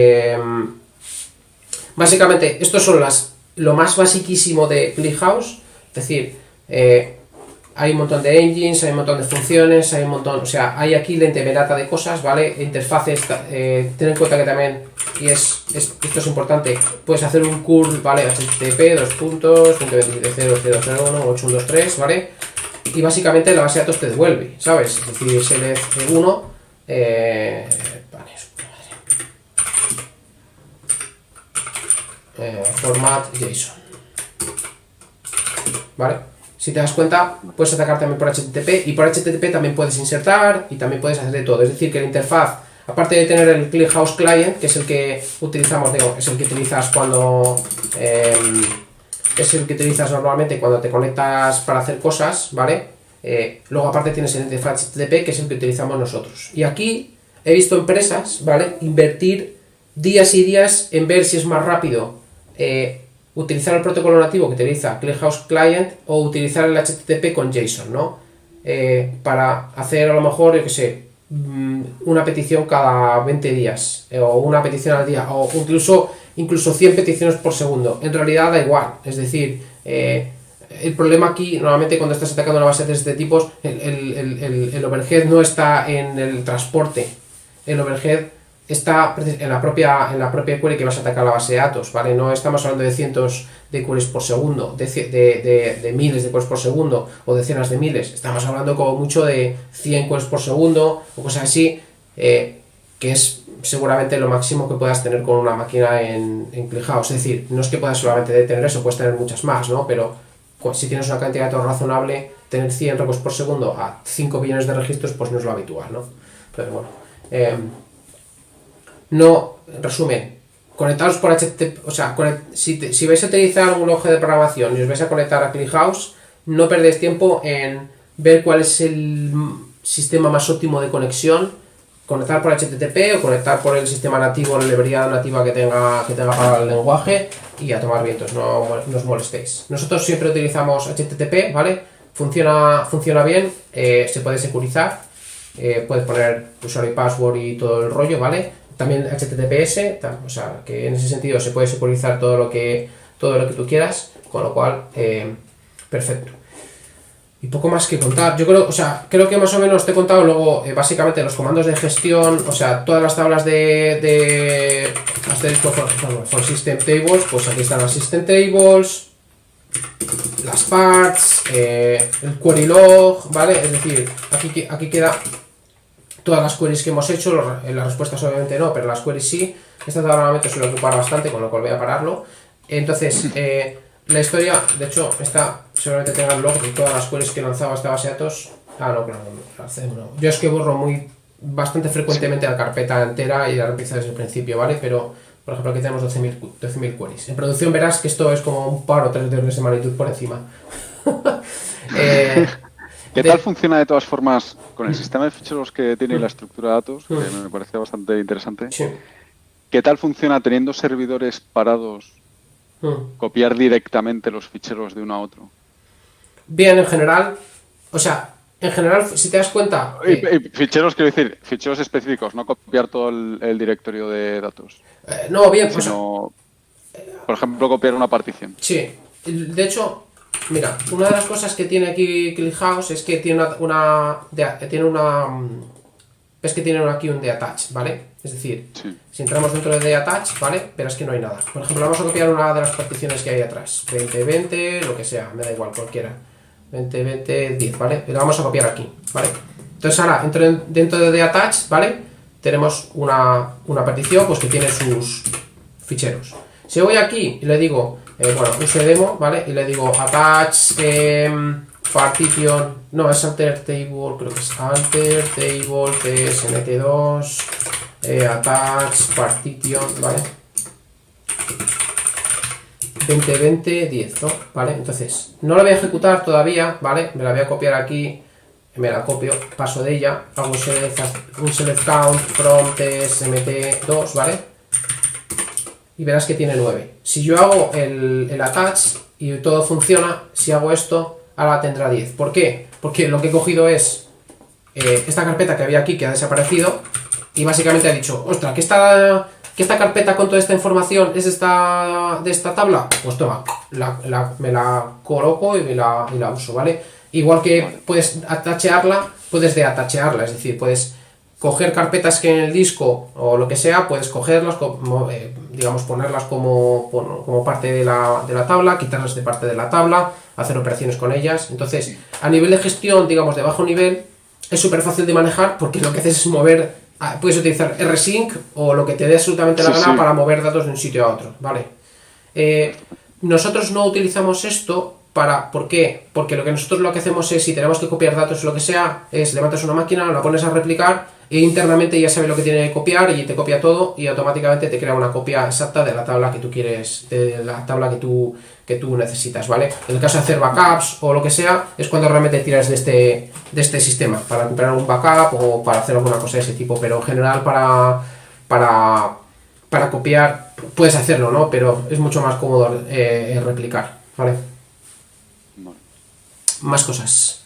básicamente, estos son lo más basiquísimo de ClickHouse. Es decir, hay un montón de engines, hay un montón de funciones, hay un montón, o sea, hay aquí lente de cosas, ¿vale? Interfaces, ten en cuenta que también, y esto es importante, puedes hacer un curl, ¿vale? HTTP, 2.127.0.001.823, ¿vale? Y básicamente la base de datos te devuelve, ¿sabes? Es decir, select1, vale, format JSON, ¿vale? Si te das cuenta, puedes atacar también por HTTP, y por HTTP también puedes insertar y también puedes hacer de todo. Es decir, que la interfaz, aparte de tener el ClickHouse Client, que es el que utilizamos, es el que utilizas normalmente cuando te conectas para hacer cosas, ¿vale? Luego aparte tienes el interfaz HTTP, que es el que utilizamos nosotros. Y aquí he visto empresas, ¿vale?, invertir días y días en ver si es más rápido utilizar el protocolo nativo que utiliza ClickHouse Client o utilizar el HTTP con JSON, ¿no? Para hacer a lo mejor, yo que sé, una petición cada 20 días o una petición al día o incluso 100 peticiones por segundo. En realidad da igual, es decir, el problema aquí, normalmente cuando estás atacando una base de este tipo, el overhead no está en el transporte, el overhead está en la propia query que vas a atacar la base de datos, ¿vale? No estamos hablando de cientos de queries por segundo, de miles de queries por segundo o decenas de miles. Estamos hablando como mucho de 100 queries por segundo o cosas así, que es seguramente lo máximo que puedas tener con una máquina en ClickHouse. Es decir, no es que puedas solamente tener eso, puedes tener muchas más, ¿no? Pero si tienes una cantidad de datos razonable, tener 100 requests por segundo a 5 billones de registros, pues no es lo habitual, ¿no? Pero bueno, en resumen, conectaros por HTTP, o sea, si vais a utilizar un lenguaje de programación y os vais a conectar a ClickHouse, no perdéis tiempo en ver cuál es el sistema más óptimo de conexión, conectar por HTTP o conectar por el sistema nativo, la librería nativa que tenga para el lenguaje, y a tomar vientos, no os molestéis. Nosotros siempre utilizamos HTTP, ¿vale? Funciona bien, se puede securizar, puedes poner usuario y password y todo el rollo, ¿vale? También HTTPS, o sea, que en ese sentido se puede securizar todo lo que tú quieras, con lo cual, perfecto. Y poco más que contar. Yo creo que más o menos te he contado luego, básicamente, los comandos de gestión, o sea, todas las tablas de for System Tables, pues aquí están las System Tables, las parts, el query log, ¿vale? Es decir, aquí queda todas las queries que hemos hecho, las respuestas obviamente no, pero las queries sí, Esta tabla normalmente suele ocupar bastante, con lo cual voy a pararlo. Entonces, la historia, de hecho, esta seguramente tenga el log de todas las queries que lanzaba esta base de datos. Claro, no. Yo es que borro bastante frecuentemente la carpeta entera y la empiezo desde el principio, ¿vale? Pero, por ejemplo, aquí tenemos 12.000 queries. En producción verás que esto es como un par o 3 de órdenes de magnitud por encima. ¿Qué tal funciona de todas formas con el sistema de ficheros que tiene la estructura de datos? Que me parece bastante interesante. Sí. ¿Qué tal funciona teniendo servidores parados? Copiar directamente los ficheros de uno a otro. Bien, en general, si te das cuenta... Ficheros, quiero decir, ficheros específicos, no copiar todo el directorio de datos. No, bien, sino, por ejemplo, copiar una partición. Sí, de hecho, mira, una de las cosas que tiene aquí ClickHouse es que tiene ves que tienen aquí un deattach, ¿vale? Es decir, sí. Si entramos dentro de deattach, ¿vale? Verás que no hay nada. Por ejemplo, vamos a copiar una de las particiones que hay atrás. 2020, lo que sea, me da igual, cualquiera. 2020, 10, ¿vale? Pero vamos a copiar aquí, ¿vale? Entonces ahora, dentro de deattach, ¿vale? Tenemos una partición pues que tiene sus ficheros. Si voy aquí y le digo, usedemo, ¿vale? Y le digo attach partition, no, es alter table, creo que es alter table tsnt2 attach partition, ¿vale? 2020 10, ¿no? ¿Vale? Entonces, no la voy a ejecutar todavía, ¿vale? Me la voy a copiar aquí, me la copio, paso de ella, hago un select count from tsmt2, ¿vale? Y verás que tiene 9. Si yo hago el attach y todo funciona, si hago esto, ahora tendrá 10. ¿Por qué? Porque lo que he cogido es esta carpeta que había aquí, que ha desaparecido, y básicamente ha dicho, ostras, que esta carpeta con toda esta información es de esta tabla, pues toma, me la coloco y la uso, ¿vale? Igual que puedes atachearla, puedes deatachearla, es decir, puedes coger carpetas que en el disco o lo que sea, puedes cogerlas, digamos, ponerlas como parte de la tabla, quitarlas de parte de la tabla, hacer operaciones con ellas. Entonces, a nivel de gestión, digamos, de bajo nivel, es súper fácil de manejar porque lo que haces es mover, puedes utilizar rsync o lo que te dé absolutamente la gana para mover datos de un sitio a otro, ¿vale? Nosotros no utilizamos esto. ¿Por qué? Porque nosotros lo que hacemos es, si tenemos que copiar datos o lo que sea, es levantas una máquina, la pones a replicar e internamente ya sabe lo que tiene que copiar y te copia todo y automáticamente te crea una copia exacta de la tabla que tú quieres, de la tabla que tú necesitas, ¿vale? En el caso de hacer backups o lo que sea, es cuando realmente tiras de este sistema, para recuperar un backup o para hacer alguna cosa de ese tipo, pero en general para copiar puedes hacerlo, ¿no? Pero es mucho más cómodo replicar, ¿vale? Más cosas.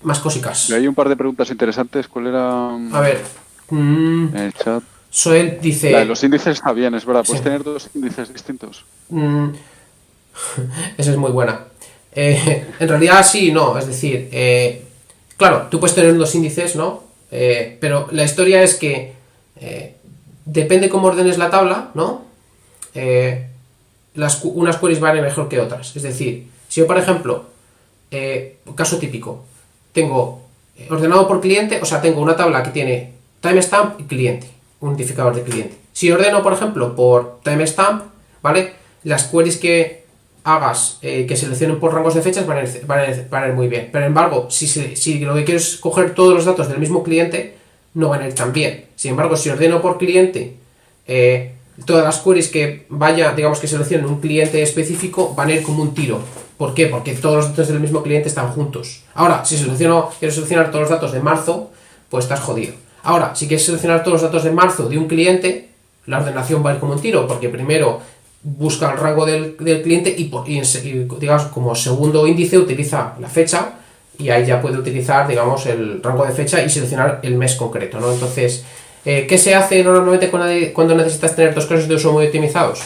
Más cosicas. Hay un par de preguntas interesantes. ¿Cuál era? A ver. En el chat. Soel dice... La de los índices está bien, es verdad. ¿Puedes tener dos índices distintos? Esa es muy buena. En realidad sí y no. Es decir, claro, tú puedes tener dos índices, ¿no? Pero la historia es que depende cómo ordenes la tabla, ¿no? Unas queries van a ir mejor que otras. Es decir, si yo, por ejemplo, caso típico, tengo ordenado por cliente, o sea, tengo una tabla que tiene timestamp y cliente, un identificador de cliente. Si ordeno, por ejemplo, por timestamp, ¿vale? Las queries que hagas que seleccionen por rangos de fechas van a ir muy bien. Pero, sin embargo, si lo que quiero es coger todos los datos del mismo cliente, no van a ir tan bien. Sin embargo, si ordeno por cliente, todas las queries que digamos que seleccionen un cliente específico van a ir como un tiro. ¿Por qué? Porque todos los datos del mismo cliente están juntos. Ahora, si quiero seleccionar todos los datos de marzo, pues estás jodido. Ahora, si quieres seleccionar todos los datos de marzo de un cliente, la ordenación va a ir como un tiro, porque primero busca el rango del cliente y digamos, como segundo índice utiliza la fecha y ahí ya puede utilizar, digamos, el rango de fecha y seleccionar el mes concreto, ¿no? Entonces, ¿qué se hace normalmente cuando necesitas tener dos casos de uso muy optimizados?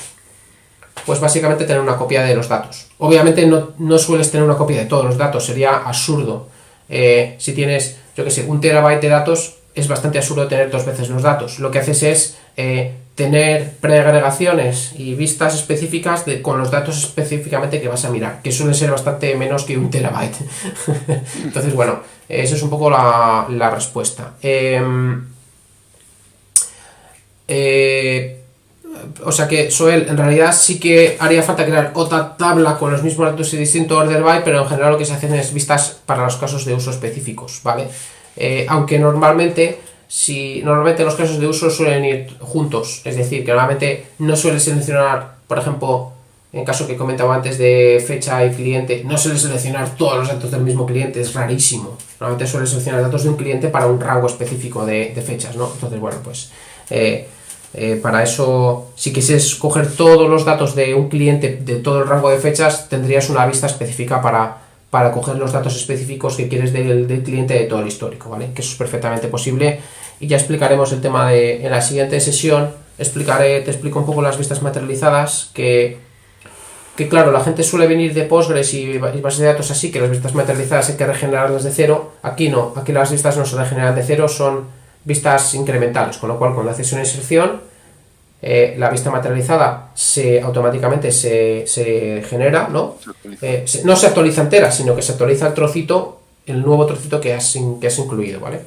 Pues básicamente tener una copia de los datos. Obviamente no sueles tener una copia de todos los datos, sería absurdo. Si tienes, yo que sé, 1 terabyte de datos, es bastante absurdo tener 2 veces los datos. Lo que haces es tener preagregaciones y vistas específicas con los datos específicamente que vas a mirar, que suelen ser bastante menos que 1 terabyte. Entonces, bueno, esa es un poco la respuesta. O sea que, Soel, en realidad sí que haría falta crear otra tabla con los mismos datos y distinto order by, pero en general lo que se hacen es vistas para los casos de uso específicos, ¿vale? Aunque normalmente los casos de uso suelen ir juntos, es decir, que normalmente no suele seleccionar, por ejemplo, en el caso que comentaba antes de fecha y cliente, no suele seleccionar todos los datos del mismo cliente, es rarísimo. Normalmente suele seleccionar datos de un cliente para un rango específico de fechas, ¿no? Entonces, bueno, pues para eso, si quisieras coger todos los datos de un cliente de todo el rango de fechas, tendrías una vista específica para coger los datos específicos que quieres del cliente de todo el histórico, ¿vale? Que eso es perfectamente posible y ya explicaremos el tema en la siguiente sesión. Te explico un poco las vistas materializadas, que claro, la gente suele venir de Postgres y bases de datos así, que las vistas materializadas hay que regenerarlas de cero. Aquí no, aquí las vistas no se regeneran de cero, son vistas incrementales, con lo cual cuando haces una inserción, la vista materializada automáticamente se genera, ¿no? No se actualiza entera, sino que se actualiza el nuevo trocito que has incluido, ¿vale?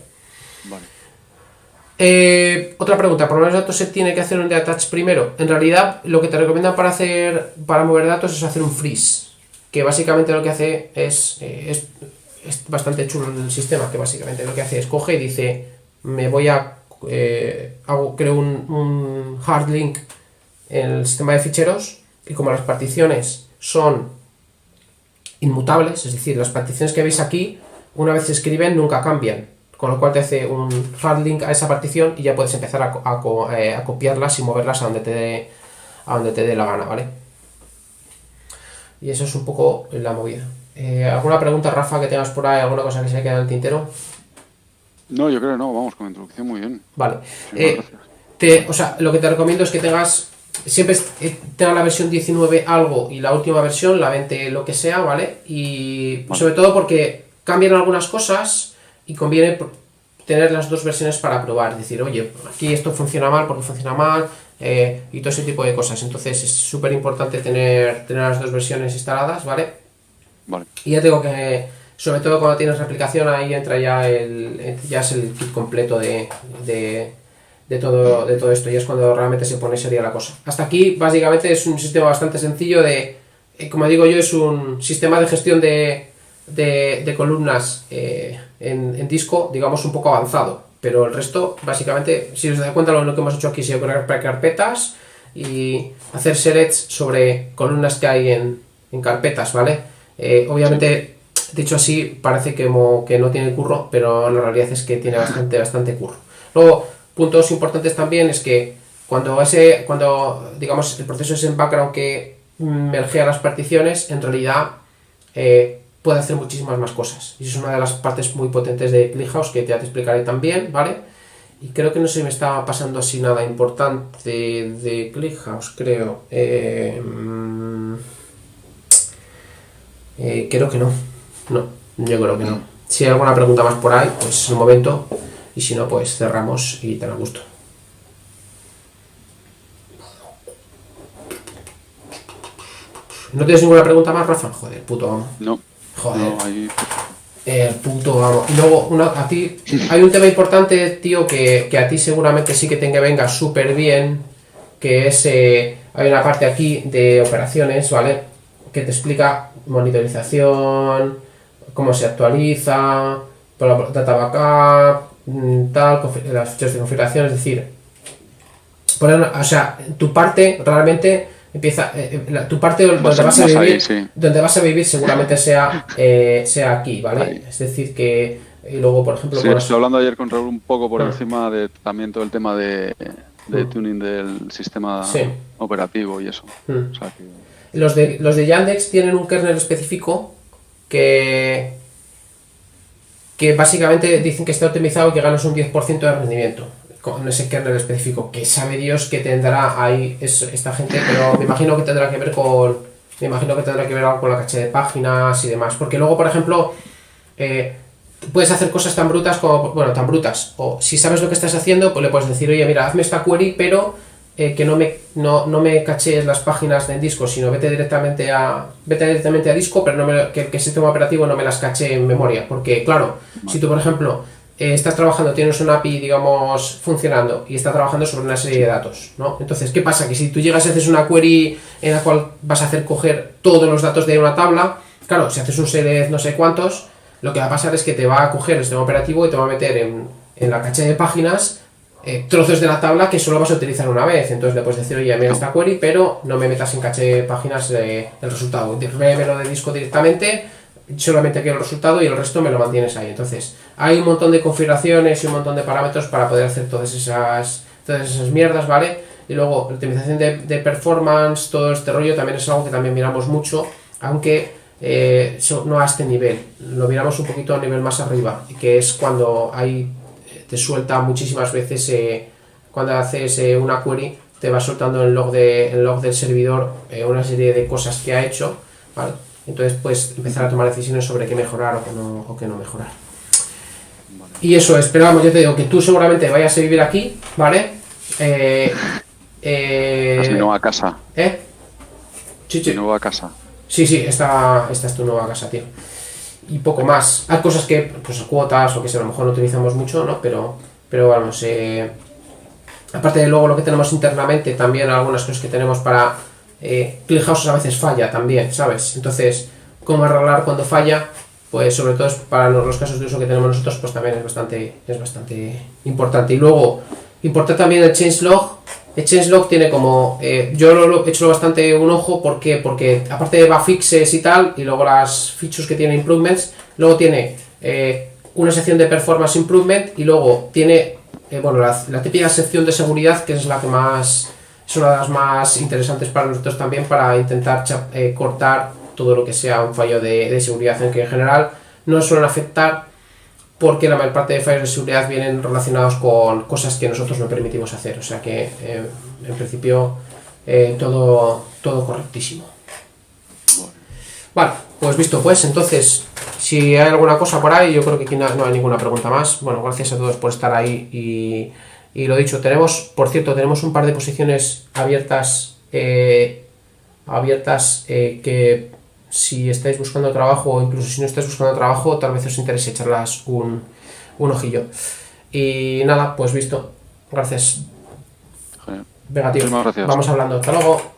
Otra pregunta, ¿por los datos se tiene que hacer un detach primero? En realidad, lo que te recomiendan para mover datos es hacer un freeze, que básicamente lo que hace es bastante chulo el sistema, que básicamente lo que hace es coge y dice, creo un hard link en el sistema de ficheros, y como las particiones son inmutables, es decir, las particiones que veis aquí, una vez se escriben, nunca cambian, con lo cual te hace un hard link a esa partición y ya puedes empezar a copiarlas y moverlas a donde te dé la gana, ¿vale? Y eso es un poco la movida. ¿Alguna pregunta, Rafa, que tengas por ahí? ¿Alguna cosa que se haya quedado en el tintero? No, yo creo que no, vamos, con la introducción muy bien. Vale. Lo que te recomiendo es que siempre tengas la versión 19 algo y la última versión, la 20 lo que sea, ¿vale? Y sobre todo porque cambian algunas cosas y conviene tener las dos versiones para probar. Es decir, oye, aquí esto funciona mal porque funciona mal, y todo ese tipo de cosas. Entonces es súper importante tener las dos versiones instaladas, ¿vale? Vale. Y ya tengo que, sobre todo cuando tienes replicación, ahí entra ya es el kit completo de todo esto, y es cuando realmente se pone seria la cosa. Hasta aquí básicamente es un sistema bastante sencillo como digo yo, es un sistema de gestión de columnas en disco, digamos un poco avanzado, pero el resto básicamente, si os dais cuenta, lo que hemos hecho aquí ha sido crear carpetas y hacer selects sobre columnas que hay en carpetas, ¿vale? Obviamente, dicho así, parece que no tiene curro, pero la realidad es que tiene bastante curro. Luego, puntos importantes también es que cuando digamos el proceso es en background que mergea las particiones, en realidad puede hacer muchísimas más cosas. Y es una de las partes muy potentes de ClickHouse, que ya te explicaré también, ¿vale? Y creo que no se me está pasando así nada importante de ClickHouse, creo. Creo que no. No, yo creo que no. Si hay alguna pregunta más por ahí, pues es el momento. Y si no, pues cerramos y te da gusto. ¿No tienes ninguna pregunta más, Rafa? Joder, puto amo. No. Joder. No, ahí... puto amo. Y luego, a ti, hay un tema importante, tío, que a ti seguramente sí que te venga súper bien, que es, hay una parte aquí de operaciones, ¿vale? Que te explica monitorización, cómo se actualiza, data backup, las fichas de configuración, es decir, tu parte realmente empieza, tu parte donde vas a vivir seguramente sea aquí, ¿vale? Ahí. Es decir que, y luego por ejemplo... Sí, estoy hablando ayer con Raúl un poco por encima de también todo el tema de tuning del sistema operativo y eso. O sea, que... Los de Yandex tienen un kernel específico que básicamente dicen que está optimizado y que ganas un 10% de rendimiento con ese kernel específico, que sabe Dios que tendrá ahí esta gente, pero me imagino que tendrá que ver algo con la caché de páginas y demás, porque luego por ejemplo puedes hacer cosas tan brutas o si sabes lo que estás haciendo, pues le puedes decir, oye, mira, hazme esta query, pero que no me cachees las páginas del disco, sino vete directamente a disco, pero que el sistema operativo no me las cache en memoria, porque claro, si tú por ejemplo estás trabajando, tienes una API, digamos, funcionando y está trabajando sobre una serie de datos, ¿no? Entonces, ¿qué pasa? Que si tú llegas y haces una query en la cual vas a hacer coger todos los datos de una tabla, claro, si haces un select no sé cuántos, lo que va a pasar es que te va a coger el sistema operativo y te va a meter en la caché de páginas trozos de la tabla que solo vas a utilizar una vez. Entonces le puedes decir, oye, mira esta query, pero no me metas en caché de páginas el resultado. Véemelo de disco directamente, solamente quiero el resultado y el resto me lo mantienes ahí. Entonces hay un montón de configuraciones y un montón de parámetros para poder hacer todas esas mierdas, ¿vale? Y luego la optimización de performance, todo este rollo también es algo que también miramos mucho, aunque no a este nivel, lo miramos un poquito a nivel más arriba, que es cuando te suelta muchísimas veces, cuando haces una query, te va soltando en el log del servidor una serie de cosas que ha hecho, ¿vale? Entonces puedes empezar a tomar decisiones sobre qué mejorar o qué no mejorar. Vale. Y eso, esperamos, yo te digo, que tú seguramente vayas a vivir aquí, ¿vale? ¿Has venido a casa? Chichi. ¿Venido a casa? Sí, esta es tu nueva casa, tío. Y poco más. Hay cosas que, pues cuotas o que a lo mejor no utilizamos mucho, ¿no? Pero vamos, aparte de luego lo que tenemos internamente, también algunas cosas que tenemos para ClickHouse a veces falla también, ¿sabes? Entonces, cómo arreglar cuando falla, pues sobre todo es para los casos de uso que tenemos nosotros, pues también es bastante importante. Y luego, importar también el changelog. El changelog tiene como, yo lo he hecho bastante un ojo, ¿por qué? Porque aparte de bugfixes y tal, y luego las features que tiene improvements, luego tiene una sección de performance improvement y luego tiene, bueno, la típica sección de seguridad, que es la que es una de las más interesantes para nosotros también, para intentar cortar todo lo que sea un fallo de seguridad, en que en general no suelen afectar, porque la mayor parte de fallos de seguridad vienen relacionados con cosas que nosotros no permitimos hacer, o sea que en principio todo correctísimo. Vale, pues visto pues, entonces si hay alguna cosa por ahí, yo creo que aquí no hay ninguna pregunta más. Bueno, gracias a todos por estar ahí y lo dicho, por cierto, tenemos un par de posiciones abiertas que si estáis buscando trabajo o incluso si no estáis buscando trabajo, tal vez os interese echarlas un ojillo. Y nada, pues visto. Gracias. Genial. Venga, tío, Muchísimas gracias. vamos hablando. Hasta luego.